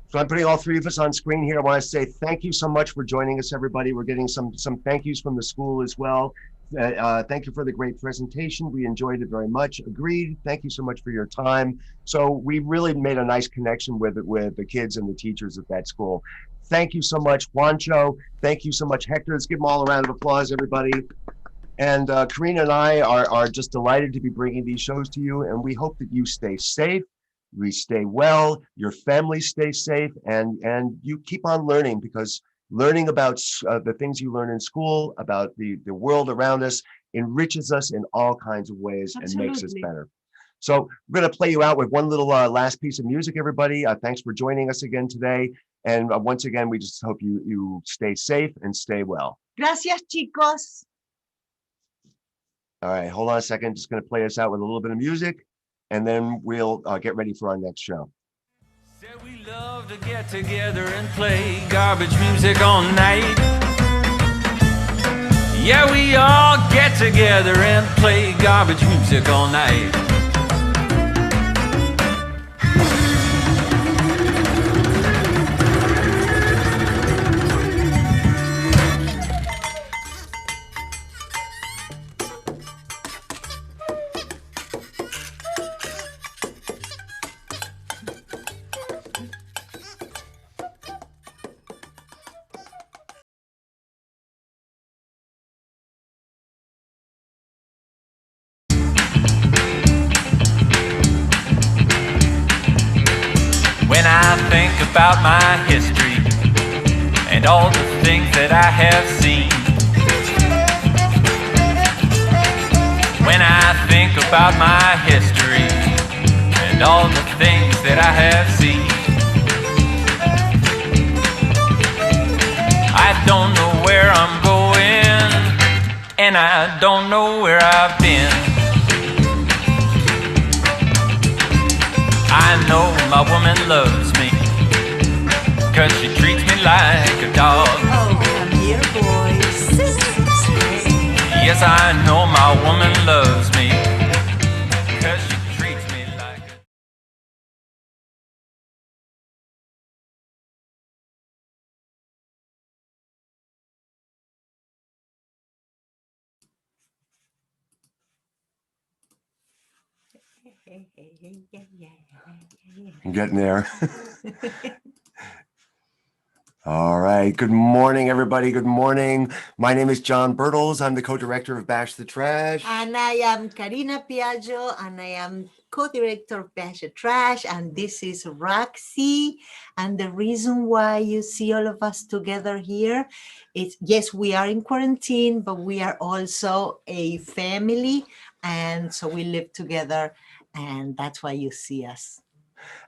So I'm putting all three of us on screen here. I want to say thank you so much for joining us, everybody. We're getting some thank yous from the school as well. Thank you for the great presentation. We enjoyed it very much. Agreed. Thank you so much for your time. So we really made a nice connection with the kids and the teachers at that school. Thank you so much, Juancho. Thank you so much, Hector. Let's give them all a round of applause, everybody. And Karina and I are just delighted to be bringing these shows to you, and we hope that you stay safe. We stay well, your family stays safe, and you keep on learning, because learning about the things you learn in school, about the world around us, enriches us in all kinds of ways. Absolutely. And makes us better. So we're going to play you out with one little last piece of music, everybody. Thanks for joining us again today. And once again, we just hope you stay safe and stay well. Gracias, chicos. All right, hold on a second. Just going to play us out with a little bit of music, and then we'll get ready for our next show. Said we love to get together and play garbage music all night. Yeah, we all get together and play garbage music all night. When I think about my history and all the things that I have seen, when I think about my history and all the things that I have seen, I don't know where I'm going, and I don't know where I've been. I know my woman loves me, 'cause she treats me like a dog. Oh, come here, boys. Yes, I know my woman loves me, 'cause she treats me like a I'm getting there. All right. Good morning, everybody. Good morning. My name is John Bertels. I'm the co-director of Bash the Trash. And I am Karina Piaggio, and I am co-director of Bash Trash, and this is Roxy. And the reason why you see all of us together here is, yes, we are in quarantine, but we are also a family, and so we live together, and that's why you see us.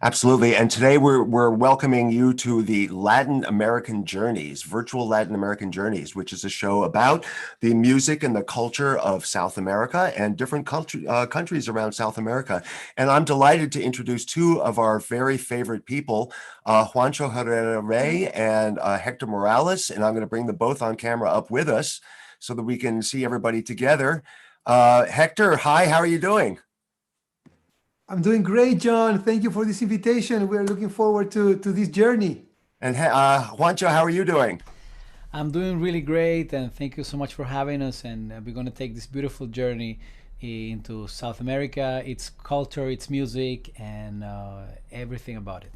Absolutely. And today we're welcoming you to the Latin American Journeys, virtual Latin American Journeys, which is a show about the music and the culture of South America and different countries around South America. And I'm delighted to introduce two of our very favorite people, Juancho Herrera Rey and Hector Morales. And I'm going to bring them both on camera up with us so that we can see everybody together. Hector, hi, how are you doing? I'm doing great, John. Thank you for this invitation. We're looking forward to this journey. And Juancho, how are you doing? I'm doing really great, and thank you so much for having us. And we're going to take this beautiful journey into South America, its culture, its music, and everything about it.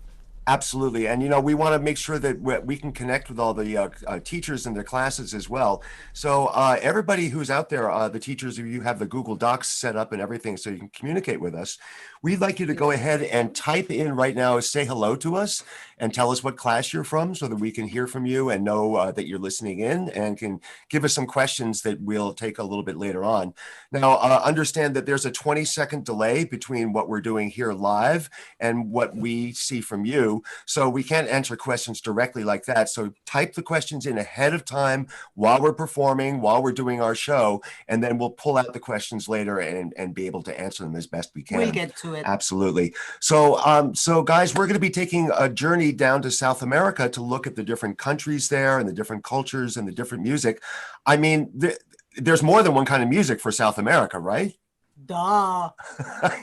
Absolutely. And, we want to make sure that we can connect with all the teachers and their classes as well. So everybody who's out there, the teachers, if you have the Google Docs set up and everything so you can communicate with us, we'd like you to go ahead and type in right now, say hello to us and tell us what class you're from so that we can hear from you and know that you're listening in and can give us some questions that we'll take a little bit later on. Now, understand that there's a 20-second delay between what we're doing here live and what we see from you. So we can't answer questions directly like that. So type the questions in ahead of time while we're performing, while we're doing our show, and then we'll pull out the questions later and be able to answer them as best we can. We'll get to it. Absolutely. So, guys, we're going to be taking a journey down to South America to look at the different countries there and the different cultures and the different music. I mean, there's more than one kind of music for South America, right? Duh.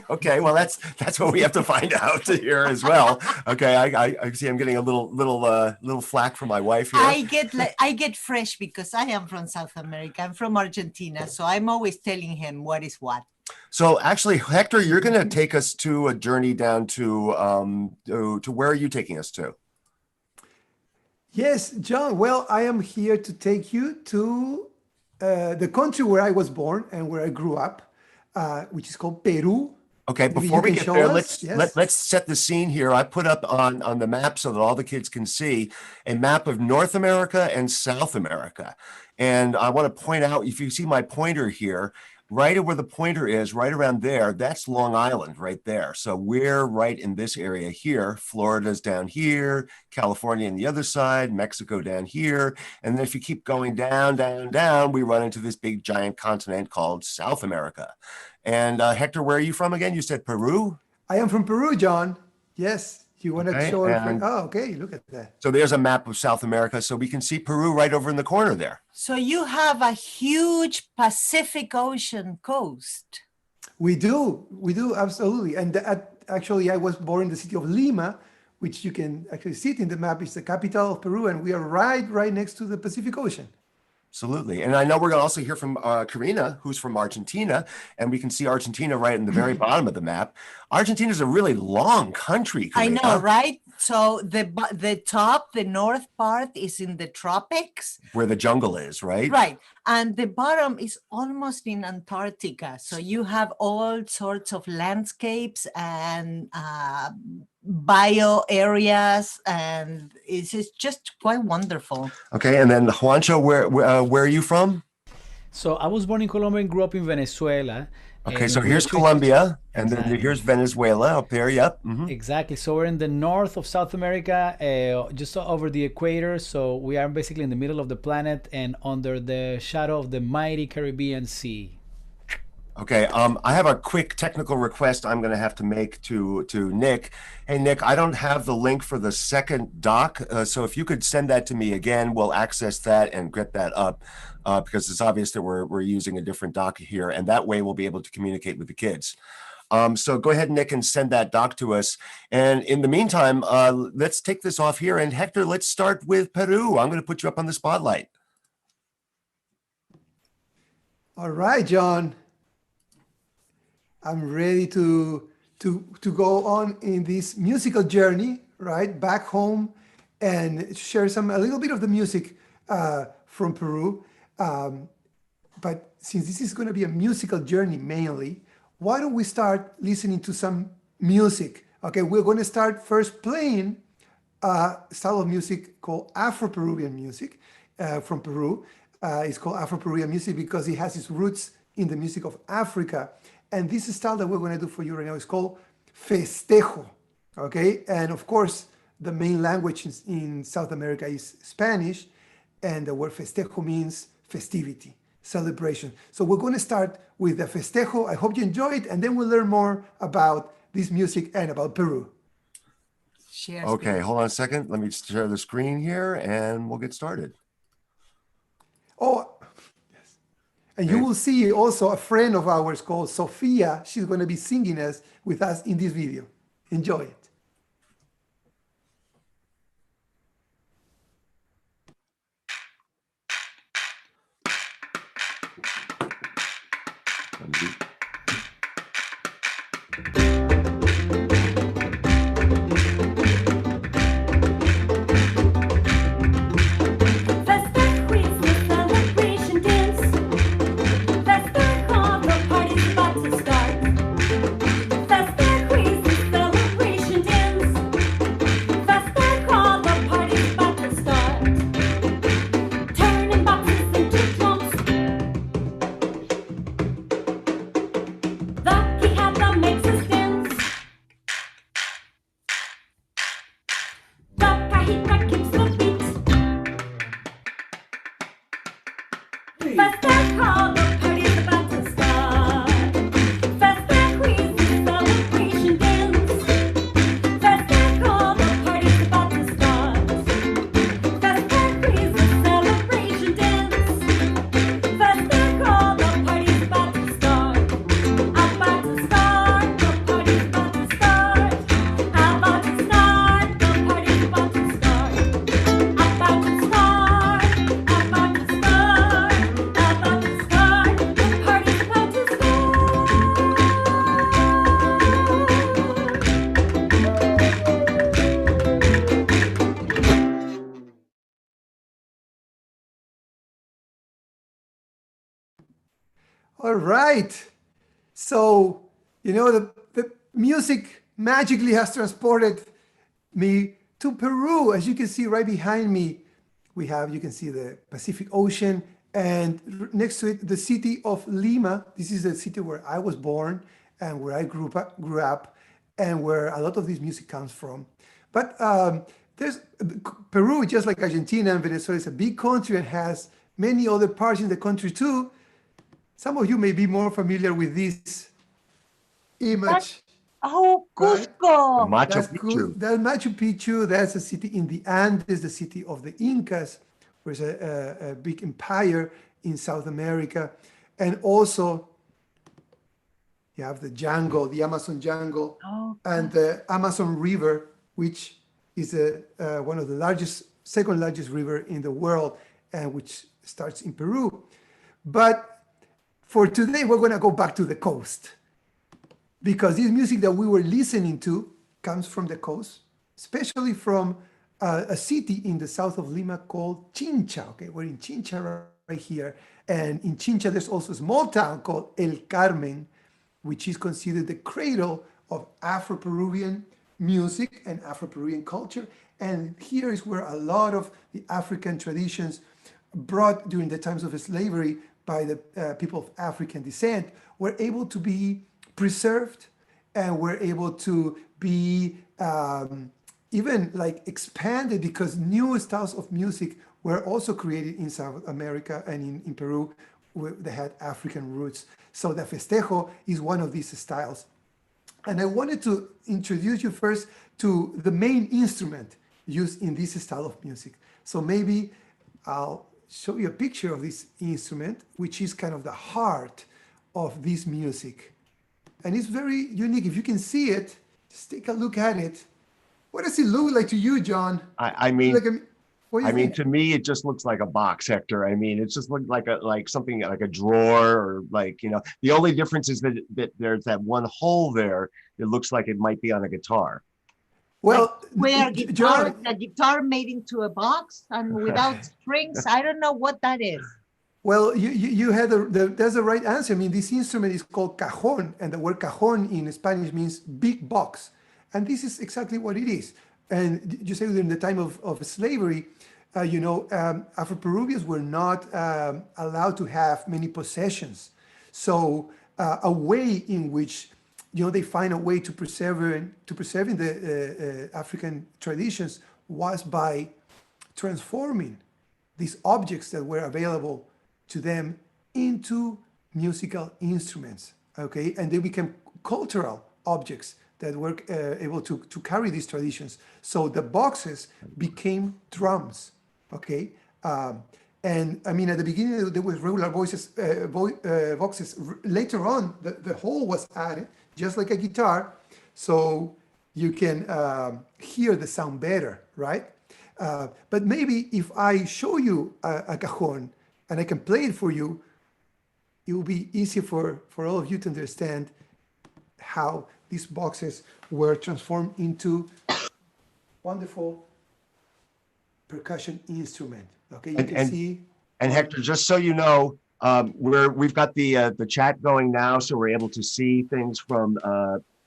Okay, well that's what we have to find out here as well. Okay, I see I'm getting a little flack from my wife here. I get fresh because I am from South America. I'm from Argentina, so I'm always telling him what is what. So actually, Hector, you're going to take us to a journey down to where are you taking us to? Yes, John. Well, I am here to take you to the country where I was born and where I grew up, which is called Peru. Okay, before we get there, let's set the scene here. I put up on the map so that all the kids can see a map of North America and South America. And I want to point out, if you see my pointer here, right where the pointer is, right around there, that's Long Island right there. So we're right in this area here. Florida's down here, California on the other side, Mexico down here. And then if you keep going down, we run into this big giant continent called South America. And Hector, where are you from again? You said Peru? I am from Peru, John. Yes. You want to show it? Oh, okay. Look at that. So there's a map of South America. So we can see Peru right over in the corner there. So you have a huge Pacific Ocean coast. We do, absolutely. And actually, I was born in the city of Lima, which you can actually see it in the map. It's the capital of Peru, and we are right next to the Pacific Ocean. Absolutely. And I know we're going to also hear from Karina, who's from Argentina, and we can see Argentina right in the very bottom of the map. Argentina is a really long country, Karina. I know, right? So the top, the north part is in the tropics. Where the jungle is, right? Right. And the bottom is almost in Antarctica. So you have all sorts of landscapes and bio areas, and it's just quite wonderful. Okay. And then Juancho, where are you from? So I was born in Colombia and grew up in Venezuela. Okay, so here's Colombia, and then here's Venezuela up there. Yep. Mm-hmm. Exactly. So we're in the north of South America, just over the equator. So we are basically in the middle of the planet and under the shadow of the mighty Caribbean Sea. Okay, I have a quick technical request I'm going to have to make to Nick. Hey, Nick, I don't have the link for the second doc, so if you could send that to me again, we'll access that and get that up because it's obvious that we're using a different doc here, and that way we'll be able to communicate with the kids. So go ahead, Nick, and send that doc to us. And in the meantime, let's take this off here. And Hector, let's start with Peru. I'm going to put you up on the spotlight. All right, John. I'm ready to go on in this musical journey, right, back home and share a little bit of the music from Peru. But since this is going to be a musical journey mainly, why don't we start listening to some music? Okay, we're going to start first playing a style of music called Afro-Peruvian music from Peru. It's called Afro-Peruvian music because it has its roots in the music of Africa. And this style that we're going to do for you right now is called festejo. Okay, and of course, the main language in South America is Spanish, and the word festejo means festivity, celebration. So we're going to start with the festejo. I hope you enjoy it, and then we'll learn more about this music and about Peru. Share Okay, screen. hold on a second. Let me share the screen here and we'll get started. Oh, yes. And you will see also a friend of ours called Sofia. She's going to be singing with us in this video. Enjoy it. Festejo is the celebration dance. Festejo, the party's about to start. Festejo is the celebration dance. Festejo, the party's about to start. Turning boxes into drums. The quijada makes us dance. The cajita keeps the beat. Festejo, the party's about to start. Festejo is the celebration dance. Festejo, the party's about to start. Festejo is the celebration dance. Festejo, the party's about to start. About to start, the party's about to start. About to start, the party's about to start. About to start, about to start. About to start, the party's about to start. All right. So, the music magically has transported me to Peru. As you can see right behind me, you can see the Pacific Ocean, and next to it, the city of Lima. This is the city where I was born and where I grew up, and where a lot of this music comes from. But there's Peru, just like Argentina and Venezuela, is a big country and has many other parts in the country too. Some of you may be more familiar with this image. Oh, Right. Cusco. Machu Picchu. That's Machu Picchu. That's a city in the Andes, the city of the Incas, which is a big empire in South America. And also, you have the jungle, the Amazon jungle, and the Amazon River, which is one of the second largest river in the world, and which starts in Peru. But for today, we're going to go back to the coast, because this music that we were listening to comes from the coast, especially from a city in the south of Lima called Chincha. Okay, we're in Chincha right here. And in Chincha, there's also a small town called El Carmen, which is considered the cradle of Afro-Peruvian music and Afro-Peruvian culture. And here is where a lot of the African traditions brought during the times of slavery by the people of African descent were able to be preserved, and were able to be even like expanded, because new styles of music were also created in South America and in Peru, where they had African roots. So the festejo is one of these styles. And I wanted to introduce you first to the main instrument used in this style of music. So maybe I'll show you a picture of this instrument, which is kind of the heart of this music. And it's very unique. If you can see it, just take a look at it. What does it look like to you, John? I mean, what do you think? to me, it just looks like a box, Hector. I mean, it just looked like something like a drawer, or the only difference is that there's that one hole there. It looks like it might be on a guitar. Well, Where John, a guitar made into a box and without strings. I don't know what that is. Well, you had that's the right answer. I mean, this instrument is called cajon, and the word cajon in Spanish means big box. And this is exactly what it is. And you say during the time of slavery, Afro-Peruvians were not allowed to have many possessions. So a way in which they find a way to preserving the African traditions was by transforming these objects that were available to them into musical instruments, okay? And they became cultural objects that were able to carry these traditions. So the boxes became drums, okay? And I mean, at the beginning, there was regular boxes. Later on, the hole was added, just like a guitar, so you can hear the sound better, right? But maybe if I show you a cajon and I can play it for you, it will be easier for all of you to understand how these boxes were transformed into wonderful percussion instrument. Okay, you can see. And Hector, just so you know, we've got the chat going now, so we're able to see things from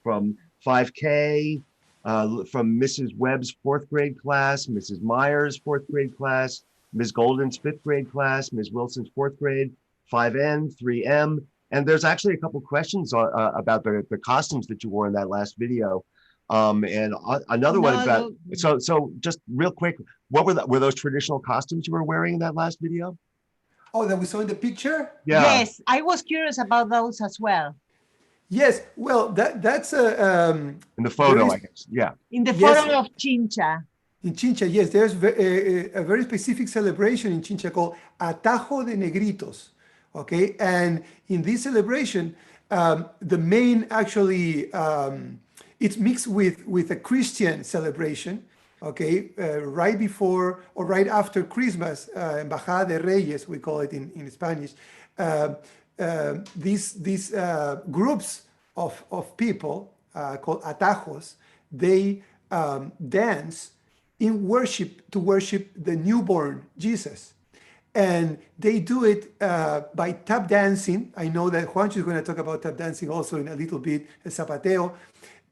5K, from Mrs. Webb's 4th grade class, Mrs. Myers' 4th grade class, Ms. Golden's 5th grade class, Ms. Wilson's 4th grade, 5N, 3M. And there's actually a couple questions about the costumes that you wore in that last video. And another one about, so just real quick, what were those traditional costumes you were wearing in that last video? Oh, that we saw in the picture? Yeah. Yes, I was curious about those as well. Yes, well, that's in the photo, I guess. Yeah. In the Yes. photo of Chincha. In Chincha, yes, there's a very specific celebration in Chincha called Atajo de Negritos, okay? And in this celebration, the main actually, it's mixed with a Christian celebration, okay? Right before or right after Christmas, Embajada de Reyes, we call it in Spanish. These groups of people called atajos, they dance in worship to worship the newborn Jesus. And they do it by tap dancing. I know that Juancho is going to talk about tap dancing also in a little bit, el zapateo.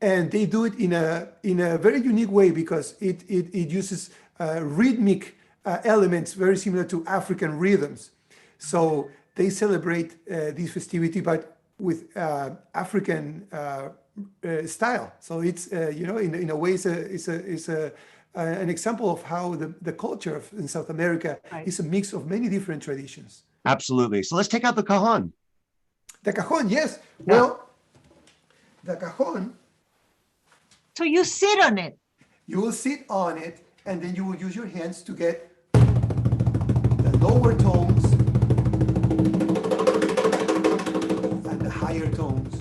And they do it in a very unique way because it uses rhythmic elements very similar to African rhythms. So they celebrate this festivity, but with African style. So it's in a way it's an example of how the culture in South America is a mix of many different traditions. Absolutely. So let's take out the cajon. The cajon, yes. Yeah. Well, the cajon. So you sit on it. You will sit on it, and then you will use your hands to get the lower tones and the higher tones.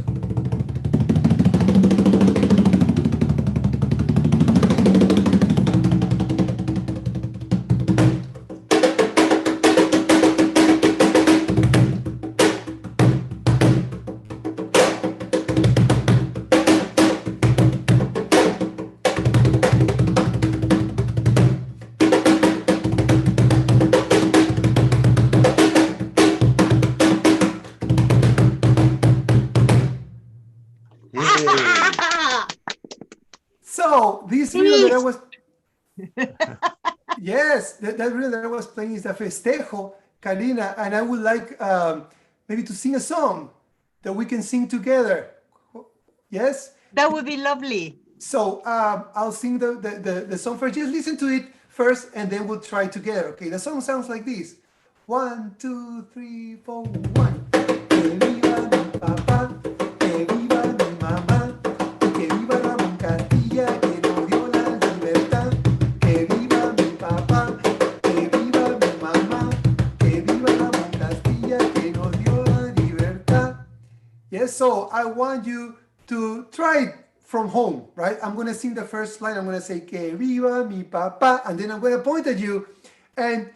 So this reel that I was, yes, that reel that I was playing is the Festejo, Karina, and I would like maybe to sing a song that we can sing together. Yes? That would be lovely. So I'll sing the song first. Just listen to it first, and then we'll try together. Okay, the song sounds like this. 1, 2, 3, 4, 1. Que viva mi papá, que viva mi mamá, que viva Ramón Castilla, que nos dio la libertad. Que viva mi papá, que viva mi mamá, que viva Ramón Castilla, que nos dio la libertad. Yes, so I want you to try it from home, right? I'm going to sing the first line. I'm going to say, que viva mi papá, and then I'm going to point at you and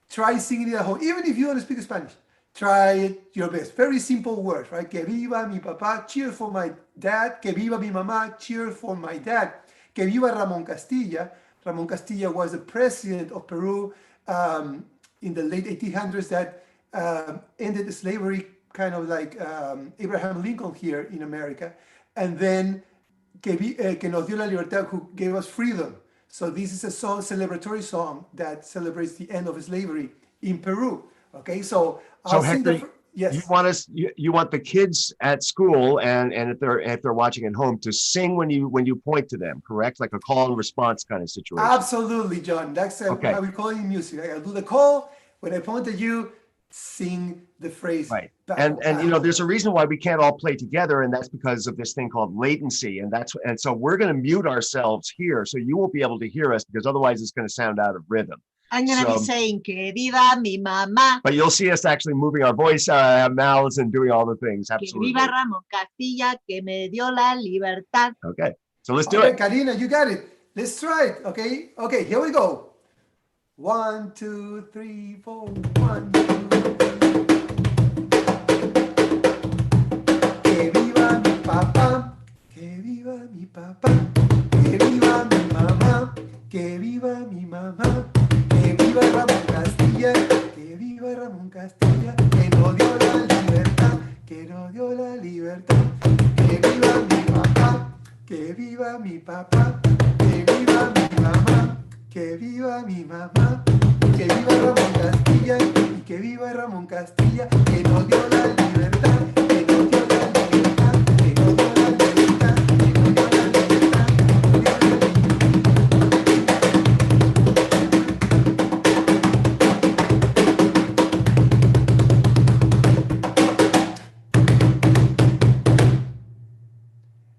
try singing it at home. Even if you don't speak Spanish, try it your best. Very simple words, right? Que viva mi papá, cheer for my dad. Que viva mi mamá, cheer for my dad. Que viva Ramón Castilla. Ramón Castilla was the president of Peru in the late 1800s that ended slavery, kind of like Abraham Lincoln here in America, and then que nos dio la libertad, who gave us freedom. So this is a song, celebratory song that celebrates the end of slavery in Peru. Okay, so I'll sing Hector, yes. you want the kids at school and if they're watching at home to sing when you point to them, correct? Like a call and response kind of situation. Absolutely, John. That's Okay. how we call it in music. I'll do the call. When I point at you, sing the phrase. Right. And there's a reason why we can't all play together, and that's because of this thing called latency. And so we're going to mute ourselves here, so you won't be able to hear us, because otherwise it's going to sound out of rhythm. I'm going to be saying, que viva mi mamá. But you'll see us actually moving our voice mouths and doing all the things. Absolutely. Que viva Ramón Castilla, que me dio la libertad. Okay. So let's do it. Karina, you got it. Let's try it. Okay, here we go. 1, 2, 3, 4. 1, 2, 3. Que viva mi papá, que viva mi papá, que viva mi mamá, que viva mi mamá, que viva Ramón Castilla, que viva Ramón Castilla, que nos dio la libertad, que nos dio la libertad, que viva mi papá, que viva mi papá, que viva mi mamá, que viva mi mamá, que viva Ramón Castilla y que viva Ramón Castilla, que nos dio la libertad, que nos dio la libertad, que nos dio la libertad, que nos dio la libertad,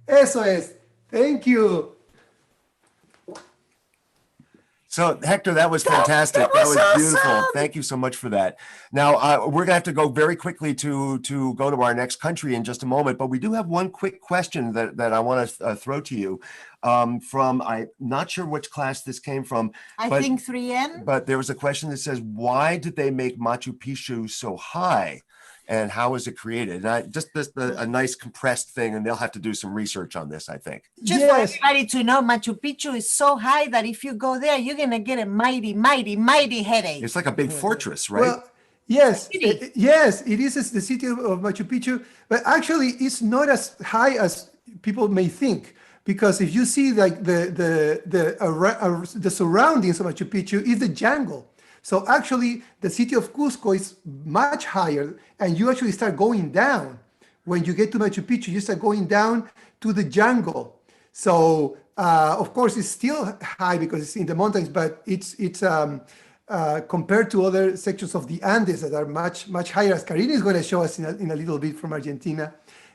Eso es. Thank you. So Hector, that was fantastic. That was beautiful. Awesome. Thank you so much for that. Now we're gonna have to go very quickly to go to our next country in just a moment, but we do have one quick question that I want to throw to you from, I'm not sure which class this came from. I think 3N. But there was a question that says, why did they make Machu Picchu so high? And how was it created? And a nice compressed thing, and they'll have to do some research on this, I think. Just for everybody to know, Machu Picchu is so high that if you go there, you're going to get a mighty, mighty, mighty headache. It's like a big fortress, right? Well, yes, yes, it is the city of Machu Picchu, but actually it's not as high as people may think, because if you see like the surroundings of Machu Picchu is the jungle. So actually the city of Cusco is much higher, and you actually start going down. When you get to Machu Picchu, you start going down to the jungle. So of course it's still high because it's in the mountains, but it's compared to other sections of the Andes that are much higher, as Karina is going to show us in a little bit from Argentina.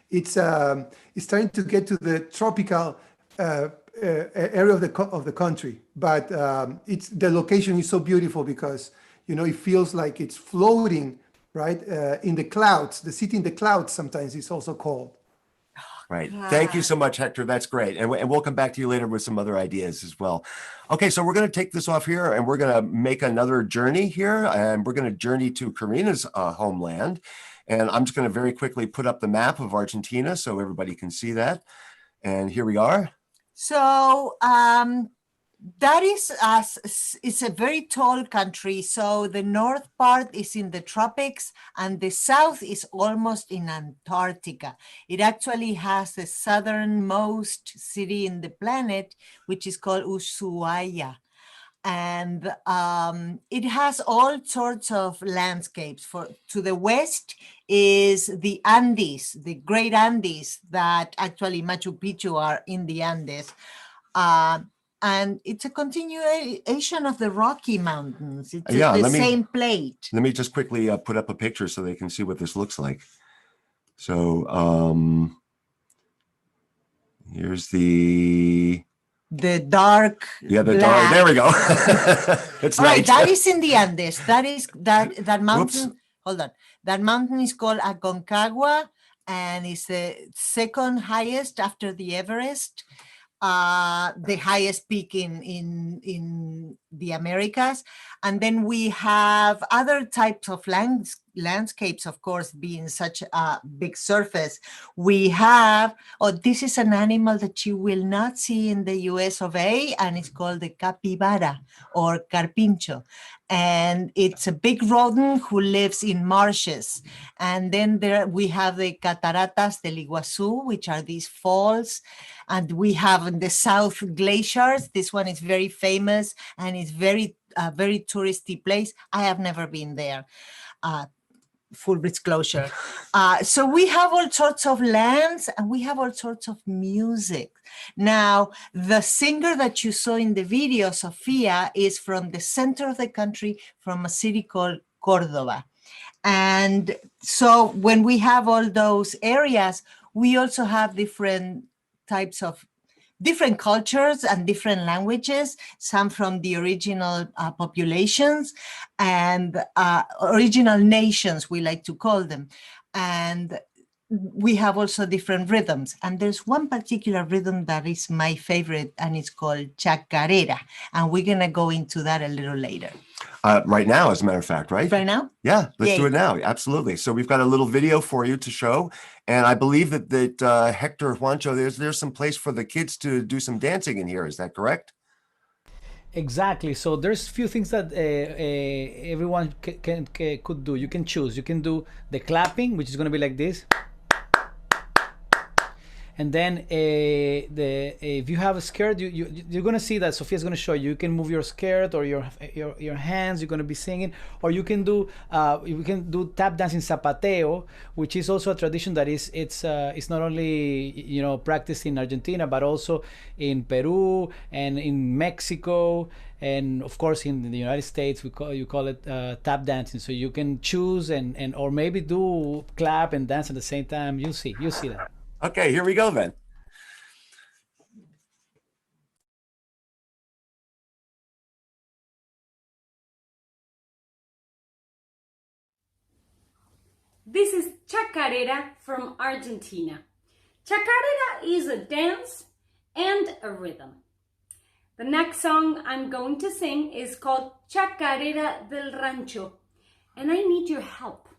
It's starting to get to the tropical area of the country, but the location is so beautiful because it feels like it's floating right in the clouds. The city in the clouds sometimes is also called. Right. Thank you so much, Hector. That's great. And we'll come back to you later with some other ideas as well. Okay, so we're going to take this off here and we're going to make another journey here, and we're going to journey to Karina's homeland. And I'm just going to very quickly put up the map of Argentina so everybody can see that. And here we are. So that is it's a very tall country. So the north part is in the tropics and the south is almost in Antarctica. It actually has the southernmost city in the planet, which is called Ushuaia. And it has all sorts of landscapes. To the west is the Andes, the great Andes that actually Machu Picchu are in the Andes. And it's a continuation of the Rocky Mountains. It's the same plate. Let me just quickly put up a picture so they can see what this looks like. So here's the dark. Yeah, the dark. There we go. It's right. That is in the Andes. That mountain. Oops. Hold on. That mountain is called Aconcagua, and it's the second highest after the Everest. The highest peak in the Americas. And then we have other types of landscapes, of course, being such a big surface, we have, this is an animal that you will not see in the US of A, and it's called the capybara or carpincho. And it's a big rodent who lives in marshes. And then there we have the Cataratas del Iguazu, which are these falls. And we have in the south glaciers. This one is very famous and it's very touristy place. I have never been there. Full disclosure. So we have all sorts of lands and we have all sorts of music. Now, the singer that you saw in the video, Sofia, is from the center of the country, from a city called Córdoba. And so when we have all those areas, we also have different types of different cultures and different languages, some from the original populations and original nations, we like to call them. And we have also different rhythms. And there's one particular rhythm that is my favorite, and it's called chacarera. And we're going to go into that a little later. Right now, as a matter of fact, right? Right now? Yeah, let's Yay. do it now. Absolutely. So we've got a little video for you to show. And I believe that Hector, Juancho, there's some place for the kids to do some dancing in here. Is that correct? Exactly. So there's few things that everyone could do. You can choose. You can do the clapping, which is going to be like this. And then if you have a skirt, you're going to see that Sofia's going to show you. You can move your skirt or your hands. You're going to be singing, or you can do tap dancing zapateo, which is also a tradition that it's not only practiced in Argentina but also in Peru and in Mexico, and of course in the United States you call it tap dancing. So you can choose and or maybe do clap and dance at the same time. You'll see that. Okay, here we go then. This is chacarera from Argentina. Chacarera is a dance and a rhythm. The next song I'm going to sing is called Chacarera del Rancho, and I need your help.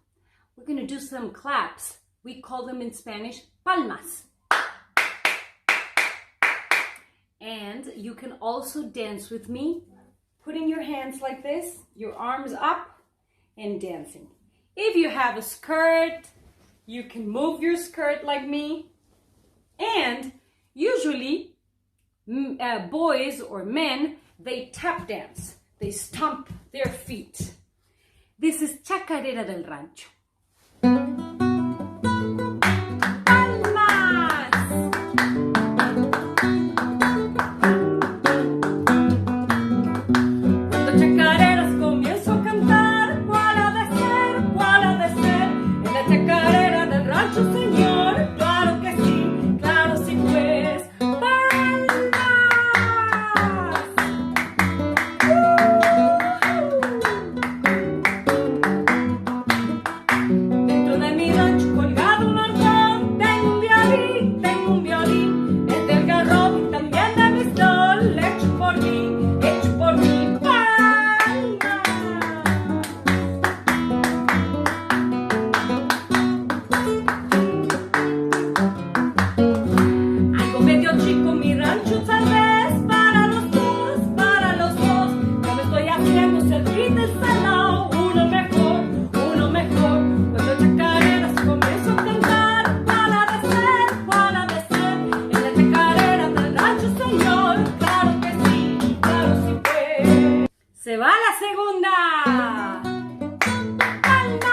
We're going to do some claps. We call them in Spanish palmas. And you can also dance with me, putting your hands like this, your arms up, and dancing. If you have a skirt, you can move your skirt like me. And usually, boys or men, they tap dance. They stomp their feet. This is Chacarera del Rancho. Se va la segunda. ¡Palmas!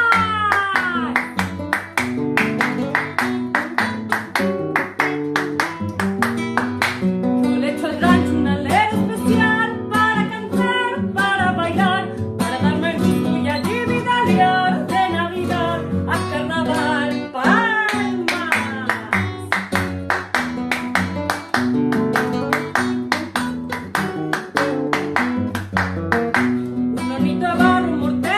Yo le echo al rancho una letra especial para cantar, para bailar, para darme el gusto y allí vidalear de Navidad a Carnaval. ¡Palmas! Un hornito de barro, un mortero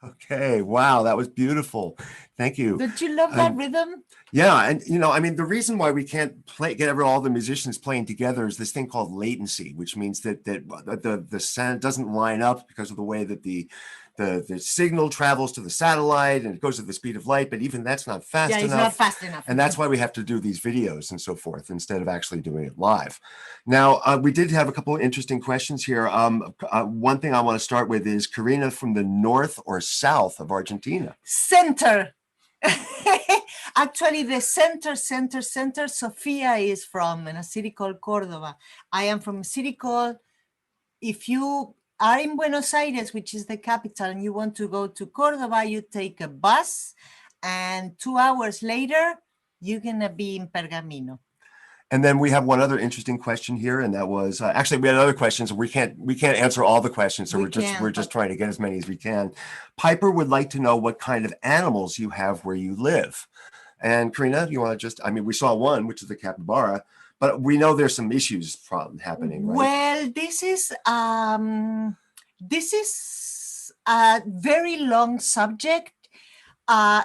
Okay, wow, that was beautiful. Thank you. Don't you love that rhythm? Yeah, and I mean, the reason why we can't get all the musicians playing together is this thing called latency, which means that the sound doesn't line up because of the way that the signal travels to the satellite and it goes at the speed of light, but even that's not fast Yeah, it's enough. not fast enough. And that's why we have to do these videos and so forth instead of actually doing it live. Now, we did have a couple of interesting questions here. One thing I want to start with is Karina from the north or south of Argentina? Center. Actually, the center. Sofia is from a city called Córdoba. I am from a city called, if you are in Buenos Aires, which is the capital, and you want to go to Córdoba, you take a bus, and 2 hours later, you're gonna be in Pergamino. And then we have one other interesting question here, and that was actually we had other questions. We can't answer all the questions, so we're just trying to get as many as we can. Piper would like to know what kind of animals you have where you live. And Karina, you want to just? I mean, we saw one, which is the capybara, but we know there's some issues happening, right? Well, this is a very long subject.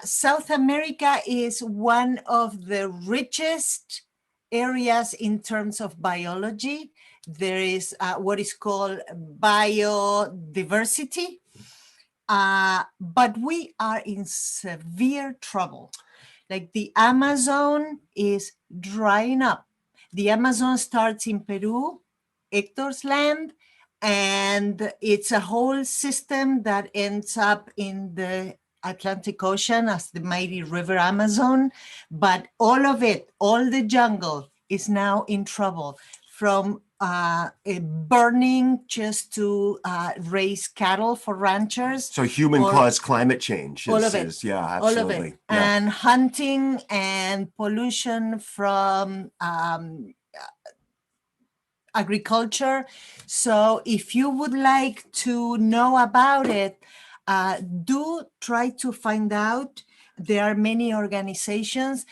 South America is one of the richest areas in terms of biology. There is what is called biodiversity, but we are in severe trouble. Like the Amazon is drying up. The Amazon starts in Peru, Hector's land, and it's a whole system that ends up in the Atlantic Ocean as the mighty river Amazon. But all of it, all the jungle is now in trouble from burning just to raise cattle for ranchers. So human-caused climate change. All of it. Yeah, absolutely. All of it. Yeah. And hunting and pollution from agriculture. So if you would like to know about it, do try to find out. There are many organizations.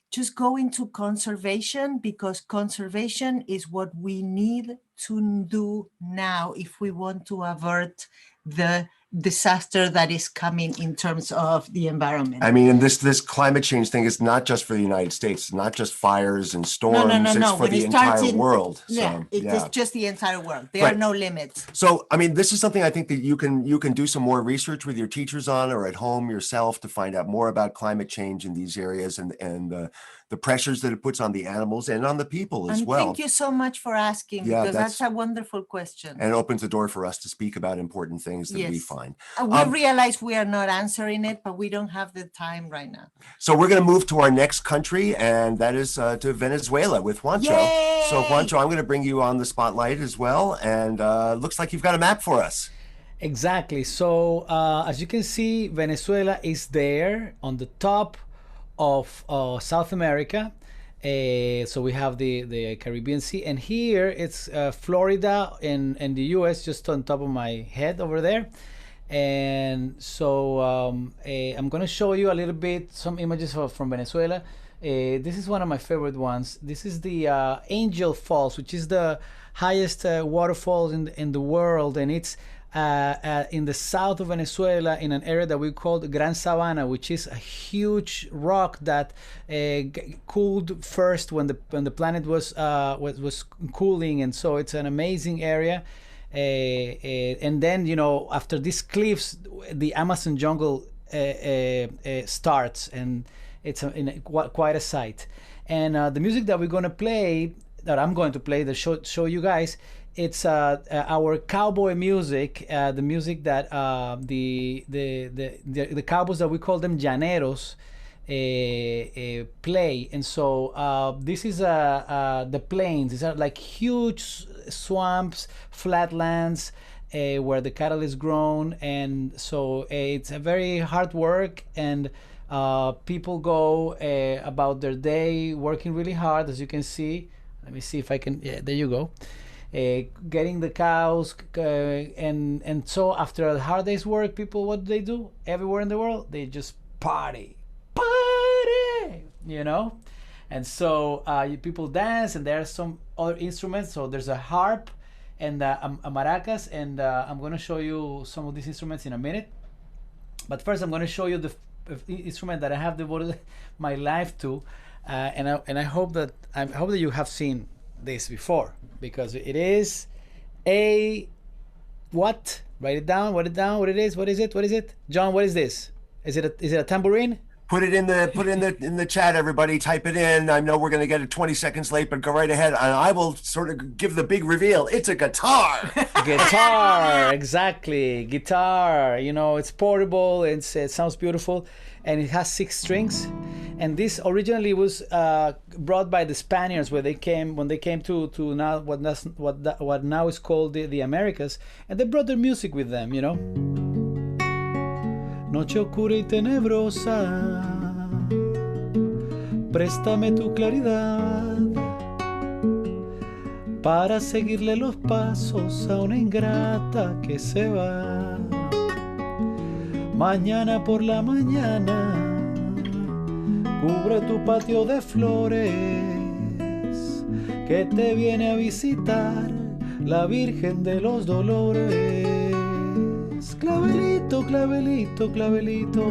Just go into conservation, because conservation is what we need to do now if we want to avert the disaster that is coming in terms of the environment. I mean, and this climate change thing is not just for the United States. It's not just fires and storms. No. It's for When the it starts entire world. Yeah, So, it is just the entire world. There Right. are no limits. So, I mean, this is something I think that you can do some more research with your teachers on, or at home yourself, to find out more about climate change in these areas and the pressures that it puts on the animals and on the people as And well. thank you so much for asking, Yeah, because that's a wonderful question. And it opens the door for us to speak about important things that we Yes. find. We realize we are not answering it, but we don't have the time right now. So we're going to move to our next country, and that is to Venezuela with Juancho. Yay! So Juancho, I'm going to bring you on the spotlight as well, and looks like you've got a map for us. Exactly. So as you can see, Venezuela is there on the top of South America. So we have the Caribbean Sea, and here it's Florida and the US, just on top of my head over there. And so I'm going to show you a little bit some images from Venezuela. This is one of my favorite ones. This is the Angel Falls, which is the highest waterfalls in the world, and it's in the south of Venezuela, in an area that we call the Gran Sabana, which is a huge rock that cooled first when the planet was cooling, and so it's an amazing area. And then, you know, after these cliffs, the Amazon jungle starts, and it's quite a sight. And the music that we're going to play, that I'm going to play, that show you guys, it's our cowboy music, the music that the cowboys, that we call them llaneros, play. And so this is the plains. These are like huge swamps, flatlands, where the cattle is grown, and so it's a very hard work, and people go about their day working really hard, as you can see. Let me see if I can. Yeah, there you go. Getting the cows, and so after a hard day's work, people, what do? Everywhere in the world, they just party, you know. And so people dance, and there are some other instruments. So there's a harp and a maracas, and I'm going to show you some of these instruments in a minute. But first, I'm going to show you the instrument that I have devoted my life to, and I hope that you have seen this before, because it is a what? Write it down. Write it down. What it is? What is it? What is it? John, what is this? Is it a tambourine? Put it in the chat, everybody. Type it in. I know we're going to get it 20 seconds late, but go right ahead, and I will sort of give the big reveal. It's a guitar. Guitar, exactly. Guitar. You know, it's portable. It sounds beautiful, and it has 6 strings. And this originally was brought by the Spaniards when they came to now what now is called the Americas, and they brought their music with them. You know. Noche oscura y tenebrosa, préstame tu claridad para seguirle los pasos a una ingrata que se va. Mañana por la mañana, cubre tu patio de flores, que te viene a visitar la Virgen de los Dolores. Clavelito, clavelito, clavelito.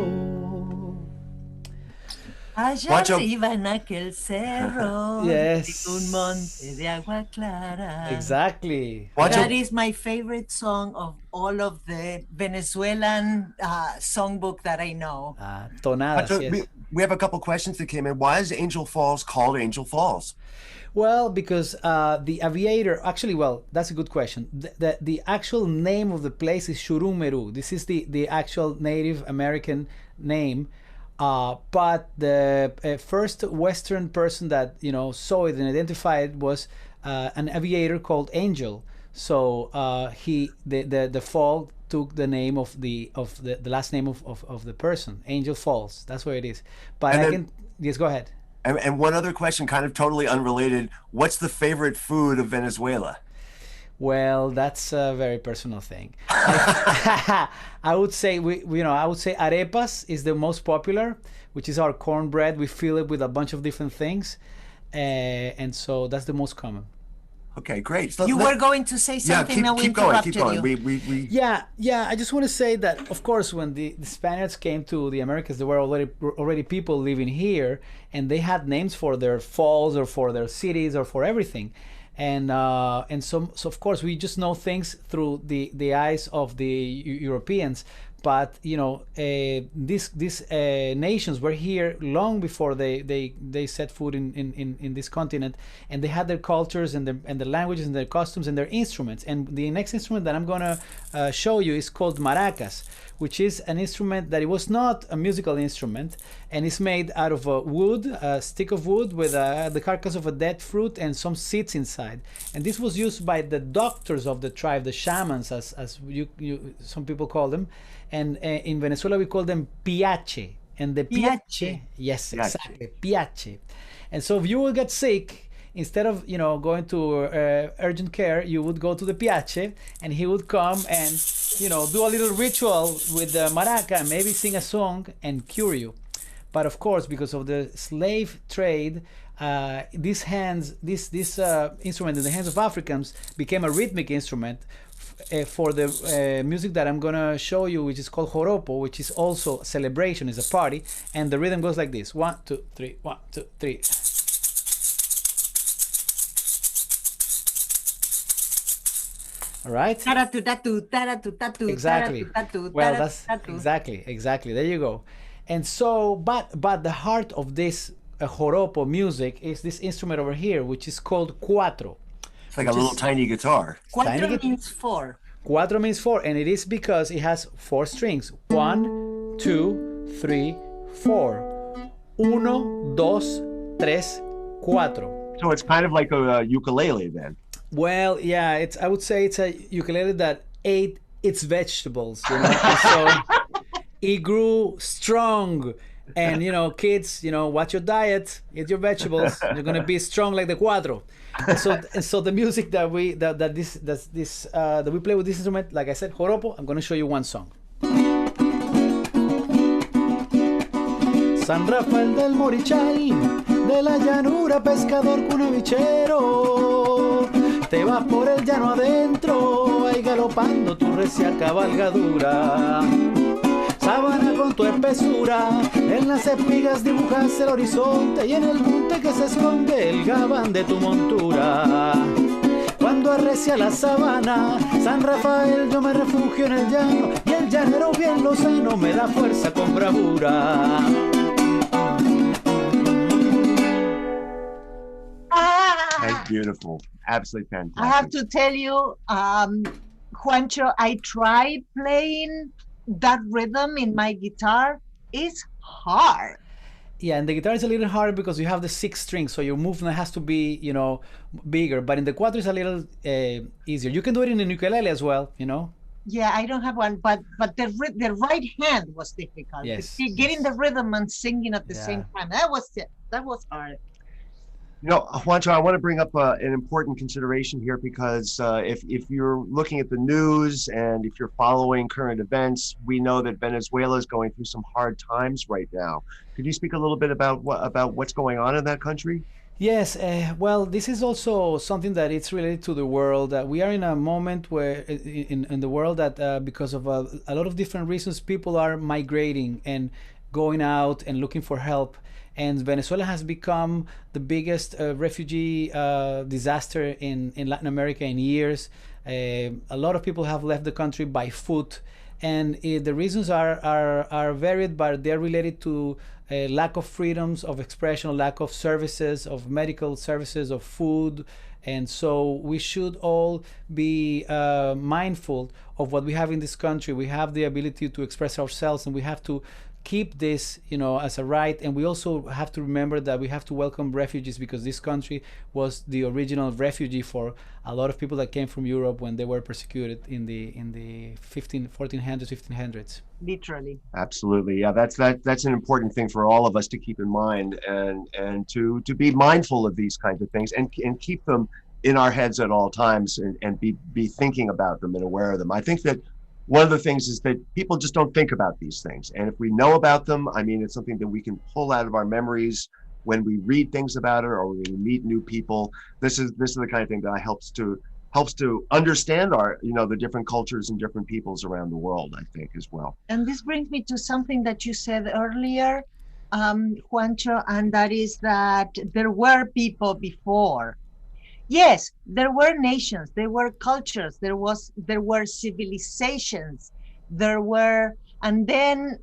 Allá Juancho. arriba en aquel cerro, Yes. un monte de agua clara. Exactly. Juancho. That is my favorite song of all of the Venezuelan songbook that I know. Tonadas, So yes. we have a couple questions that came in. Why is Angel Falls called Angel Falls? Well, because the aviator, actually, well, that's a good question. The actual name of the place is Churumeru. This is the actual Native American name. But the first Western person that, you know, saw it and identified it was an aviator called Angel. So the fall took the name of the last name of the person, Angel Falls. That's where it is. But yes, go ahead. And one other question, kind of totally unrelated. What's the favorite food of Venezuela? Well, that's a very personal thing. I would say arepas is the most popular, which is our cornbread. We fill it with a bunch of different things, and so that's the most common. Okay, great. So You were going to say something, now we keep going, interrupted keep going. you. Yeah. I just want to say that, of course, when the Spaniards came to the Americas, there were already people living here, and they had names for their falls or for their cities or for everything. And so of course we just know things through the eyes of the Europeans, but you know, these nations were here long before they set foot in this continent, and they had their cultures and their languages and their costumes and their instruments. And the next instrument that I'm gonna show you is called maracas, which is an instrument that it was not a musical instrument, and it's made out of wood, a stick of wood with the carcass of a dead fruit and some seeds inside. And this was used by the doctors of the tribe, the shamans, as some people call them. And in Venezuela we call them piache. And the piache, yes, exactly, piache. And so if you will get sick, instead of going to urgent care, you would go to the piache, and he would come and do a little ritual with the maraca and maybe sing a song and cure you. But of course, because of the slave trade, this instrument in the hands of Africans became a rhythmic instrument for the music that I'm gonna show you, which is called joropo, which is also a celebration, is a party, and the rhythm goes like this: 1, 2, 3, 1, 2, 3. All right. Exactly. Well, that's exactly. There you go. And so, but the heart of this joropo music is this instrument over here, which is called cuatro. It's like a little tiny guitar. Cuatro means 4. Cuatro means 4, and it is because it has 4 strings. 1, 2, 3, 4. 1, 2, 3, 4. So it's kind of like a ukulele then. Well, yeah, I would say it's a ukulele that ate its vegetables, so it grew strong. And kids, watch your diet, eat your vegetables. You're gonna be strong like the cuatro. And so the music that we play with this instrument, like I said, joropo. I'm gonna show you one song. San Rafael del Morichal, de la llanura, pescador cunavichero, te vas por el llano adentro, ahí galopando tu recia cabalgadura. Sábana con tu espesura, en las espigas dibujas el horizonte y en el monte que se esconde el gabán de tu montura. Cuando arrecia la sabana, San Rafael yo me refugio en el llano y el llanero bien lozano me da fuerza con bravura. That's beautiful. Absolutely fantastic. I have to tell you, Juancho, I tried playing that rhythm in my guitar. It's hard. Yeah, and the guitar is a little hard because you have the 6 strings, so your movement has to be, bigger. But in the cuatro it's a little easier. You can do it in the ukulele as well, Yeah, I don't have one, but the right hand was difficult. Yes, Getting yes. the rhythm and singing at the Yeah. same time. That was it. That was hard. Juancho, I want to bring up an important consideration here because if you're looking at the news and if you're following current events, we know that Venezuela is going through some hard times right now. Could you speak a little bit about what's going on in that country? Yes, well, this is also something that it's related to the world. We are in a moment where, in the world, that because of a lot of different reasons, people are migrating and going out and looking for help. And Venezuela has become the biggest refugee disaster in Latin America in years. A lot of people have left the country by foot. And the reasons are varied, but they're related to lack of freedoms of expression, lack of services, of medical services, of food. And so we should all be mindful of what we have in this country. We have the ability to express ourselves, and we have to keep this, as a right. And we also have to remember that we have to welcome refugees, because this country was the original refugee for a lot of people that came from Europe when they were persecuted in the 1400s, 1500s. Literally. Absolutely. Yeah, that's an important thing for all of us to keep in mind and to be mindful of these kinds of things and keep them in our heads at all times and be thinking about them and aware of them. I think that one of the things is that people just don't think about these things. And if we know about them, I mean, it's something that we can pull out of our memories when we read things about it or when we meet new people. This is the kind of thing that helps to understand our, the different cultures and different peoples around the world, I think, as well. And this brings me to something that you said earlier, Juancho, and that is that there were people before. Yes, there were nations, there were cultures, there were civilizations, and then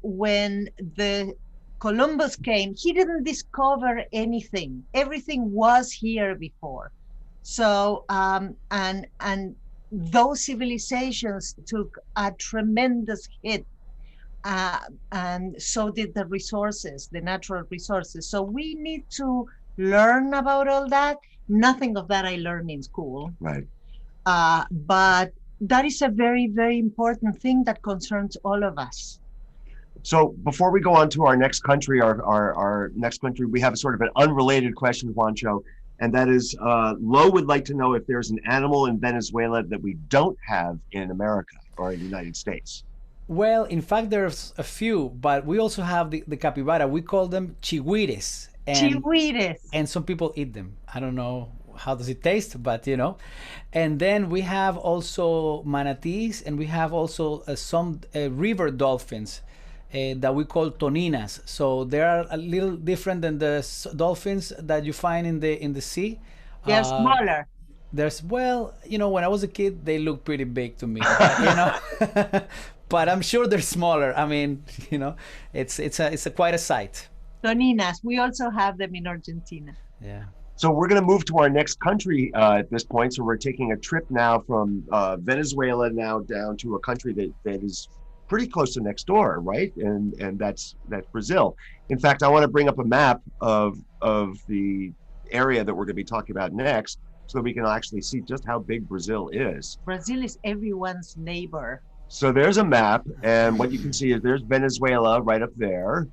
when the Columbus came, he didn't discover anything. Everything was here before. So and those civilizations took a tremendous hit, and so did the resources, the natural resources. So we need to learn about all that. Nothing of that I learned in school. Right. But that is a very, very important thing that concerns all of us. So before we go on to our next country, our next country, we have a sort of an unrelated question, Juancho, and that is, Lo would like to know if there's an animal in Venezuela that we don't have in America or in the United States. Well, in fact, there's a few, but we also have the capybara. We call them chigüires. And some people eat them. I don't know how does it taste, but And then we have also manatees, and we have also some river dolphins that we call toninas. So they are a little different than the dolphins that you find in the sea. They're smaller. When I was a kid, they looked pretty big to me. But I'm sure they're smaller. I mean, it's quite a sight. Toninas. We also have them in Argentina. Yeah. So we're going to move to our next country at this point. So we're taking a trip now from Venezuela now down to a country that is pretty close to next door, right? And that's Brazil. In fact, I want to bring up a map of the area that we're going to be talking about next, so that we can actually see just how big Brazil is. Brazil is everyone's neighbor. So there's a map, and what you can see is there's Venezuela right up there.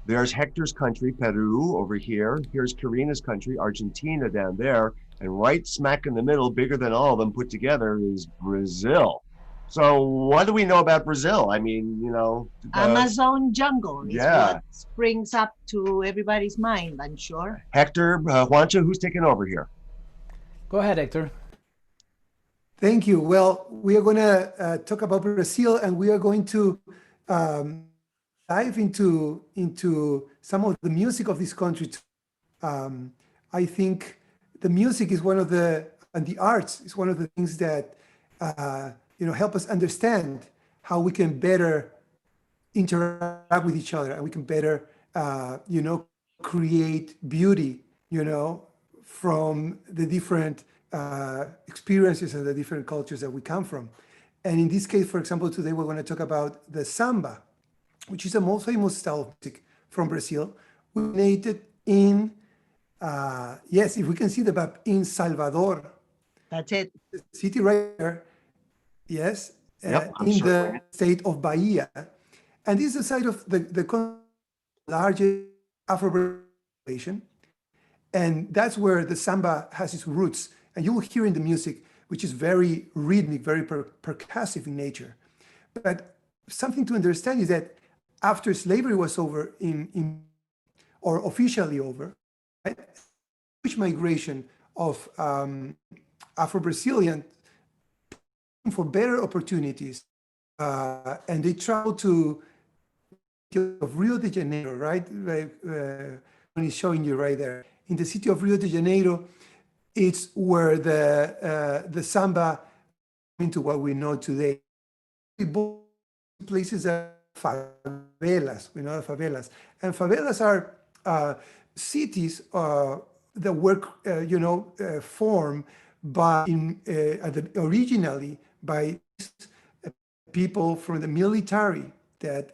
There's Hector's country, Peru, over here. Here's Karina's country, Argentina, down there. And right smack in the middle, bigger than all of them put together, is Brazil. So what do we know about Brazil? I mean, Amazon jungle is what springs up to everybody's mind, I'm sure. Hector, Juancho, who's taking over here? Go ahead, Hector. Thank you. Well, we are going to talk about Brazil, and we are going to dive into some of the music of this country. I think the music is one of and the arts is one of the things that help us understand how we can better interact with each other, and we can better create beauty from the different experiences and the different cultures that we come from. And in this case, for example, today we're going to talk about the samba, which is the most famous style of music from Brazil, originated in yes, if we can see the map, in Salvador. That's it. The city right there, yes, Yep, I'm in sure. the state of Bahia. And this is the site of the largest Afro-Brazilian population. And that's where the samba has its roots. And you will hear in the music, which is very rhythmic, very percussive in nature. But something to understand is that after slavery was over or officially over, right, huge migration of Afro-Brazilian for better opportunities, and they traveled to Rio de Janeiro, right? When he's showing you right there in the city of Rio de Janeiro, it's where the samba into what we know today. Both places are favelas. We know favelas, and favelas are cities that were formed by originally by people from the military that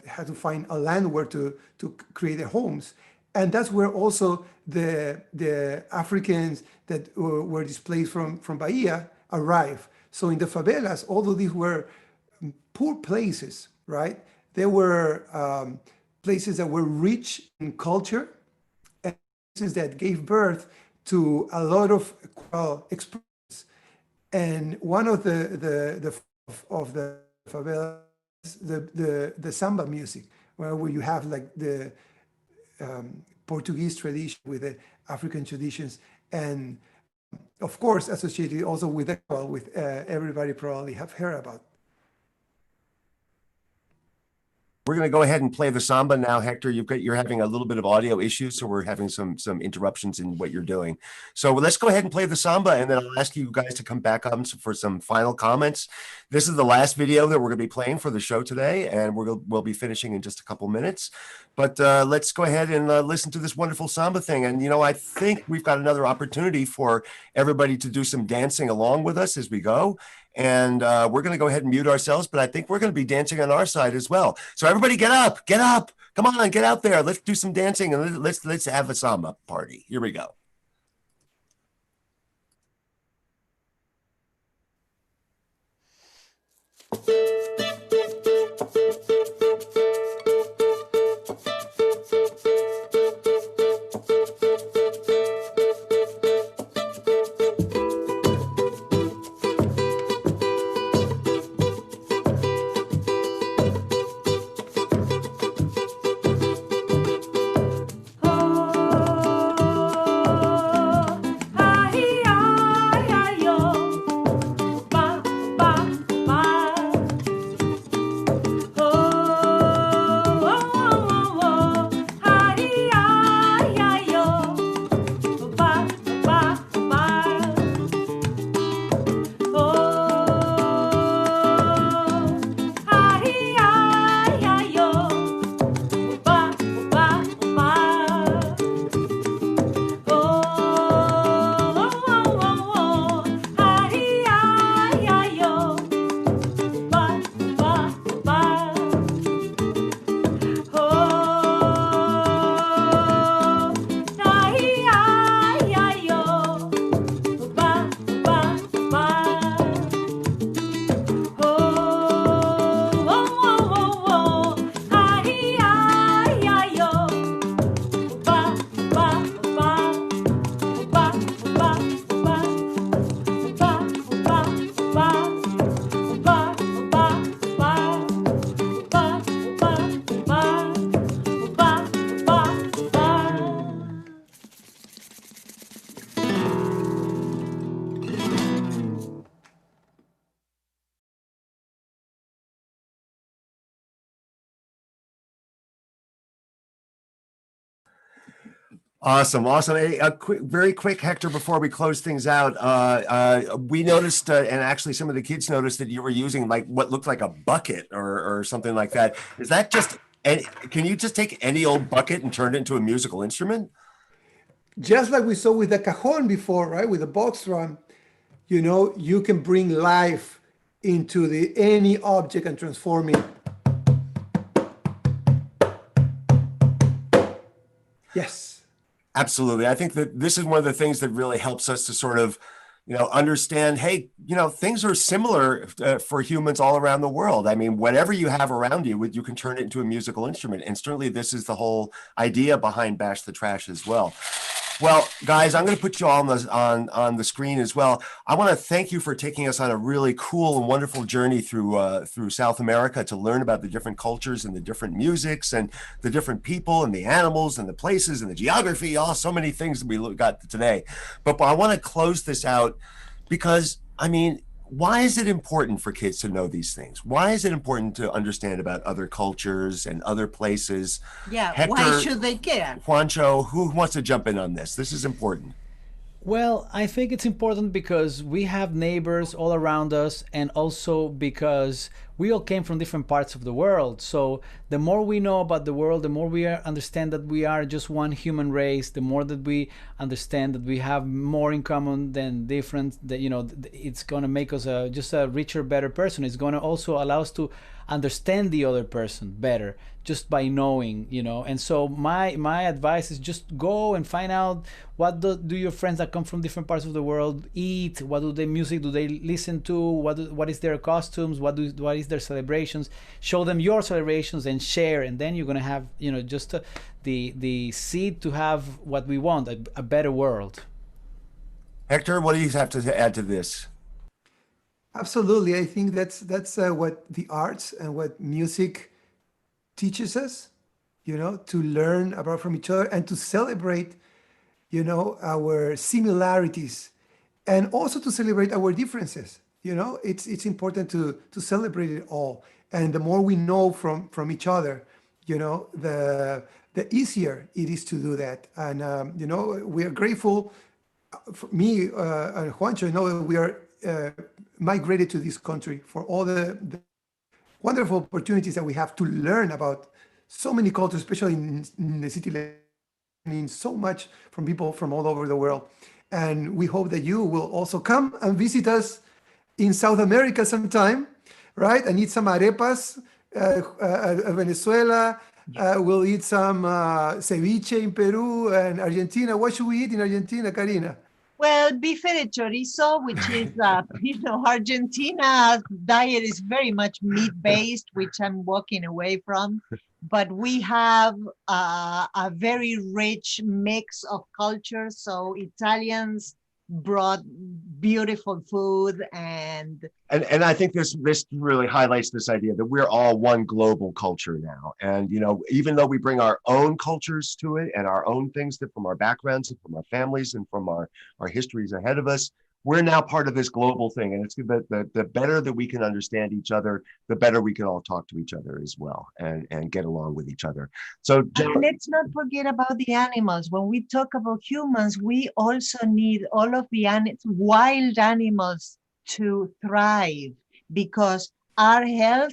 had to find a land where to create their homes. And that's where also the Africans that were displaced from Bahia arrived. So in the favelas, although these were poor places, right? They were places that were rich in culture, and places that gave birth to a lot of experience. And one of the favelas, the samba music, where you have like the Portuguese tradition with the African traditions, and of course associated also with everybody probably have heard about. We're going to go ahead and play the samba now, Hector. You're having a little bit of audio issues, so we're having some interruptions in what you're doing. So let's go ahead and play the samba, and then I'll ask you guys to come back up for some final comments. This is the last video that we're going to be playing for the show today, and we'll be finishing in just a couple minutes. But let's go ahead and listen to this wonderful samba thing. And I think we've got another opportunity for everybody to do some dancing along with us as we go. And we're going to go ahead and mute ourselves, but I think we're going to be dancing on our side as well. So everybody get up, come on, get out there. Let's do some dancing and let's have a samba party. Here we go. Oh, Awesome, awesome. A quick, very quick, Hector, before we close things out, we noticed, and actually some of the kids noticed that you were using like what looked like a bucket or something like that. Is that just, can you just take any old bucket and turn it into a musical instrument? Just like we saw with the cajon before, right? With the box drum, you can bring life into any object and transform it. Yes. Absolutely. I think that this is one of the things that really helps us to sort of, understand, hey, things are similar for humans all around the world. I mean, whatever you have around you, you can turn it into a musical instrument. And certainly this is the whole idea behind Bash the Trash as well. Well, guys, I'm going to put you all on the screen as well. I want to thank you for taking us on a really cool and wonderful journey through South America to learn about the different cultures and the different musics and the different people and the animals and the places and the geography, so many things that we got today. But I want to close this out because, I mean, why is it important for kids to know these things? Why is it important to understand about other cultures and other places? Yeah, Hector, why should they care? Juancho, who wants to jump in on this? This is important. Well, I think it's important because we have neighbors all around us, and also because we all came from different parts of the world. So the more we know about the world, the more we understand that we are just one human race, the more that we understand that we have more in common than different, that it's going to make us just a richer, better person. It's going to also allow us to understand the other person better just by knowing, and so my advice is just go and find out what do your friends that come from different parts of the world eat, what do they music do they listen to, what is their costumes, what is their celebrations. Show them your celebrations and share, and then you're going to have just the seed to have what we want, a better world. Hector, what do you have to add to this? Absolutely. I think that's what the arts and what music teaches us, to learn about from each other and to celebrate, our similarities, and also to celebrate our differences. It's important to celebrate it all. And the more we know from each other, the easier it is to do that. And we are grateful. For me and Juancho, we are migrated to this country for all the wonderful opportunities that we have to learn about so many cultures, especially in the city, learning so much from people from all over the world. And we hope that you will also come and visit us in South America sometime, right? And eat some arepas, Venezuela. We'll eat some ceviche in Peru and Argentina. What should we eat in Argentina, Karina? Well, bife de chorizo, which is, Argentina's diet is very much meat-based, which I'm walking away from. But we have a very rich mix of cultures. So Italians brought beautiful food, and I think this really highlights this idea that we're all one global culture now. And even though we bring our own cultures to it and our own things that from our backgrounds and from our families and from our histories ahead of us, we're now part of this global thing. And it's the better that we can understand each other, the better we can all talk to each other as well and get along with each other. So let's not forget about the animals. When we talk about humans, we also need all of the wild animals to thrive, because our health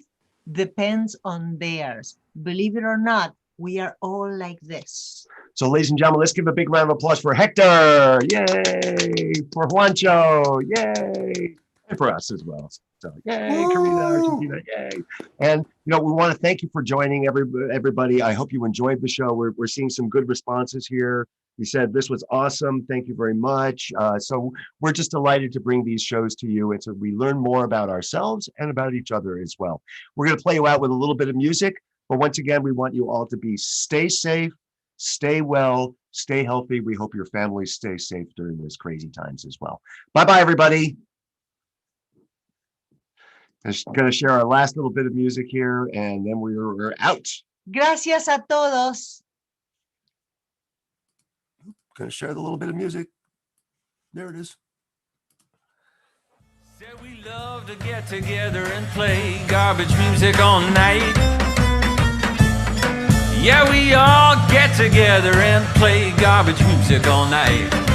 depends on theirs. Believe it or not, we are all like this. So, ladies and gentlemen, let's give a big round of applause for Hector. Yay! For Juancho. Yay! And for us as well. So, yay, Karina, Argentina, yay! And we want to thank you for joining everybody. I hope you enjoyed the show. We're seeing some good responses here. You said this was awesome. Thank you very much. So we're just delighted to bring these shows to you, and so we learn more about ourselves and about each other as well. We're going to play you out with a little bit of music, but once again, we want you all to stay safe, stay well, stay healthy. We hope your families stay safe during these crazy times as well. Bye-bye, everybody. I'm going to share our last little bit of music here, and then we're out. Gracias a todos. Going to share the little bit of music. There it is. Said we love to get together and play garbage music all night. Yeah, we all get together and play garbage music all night.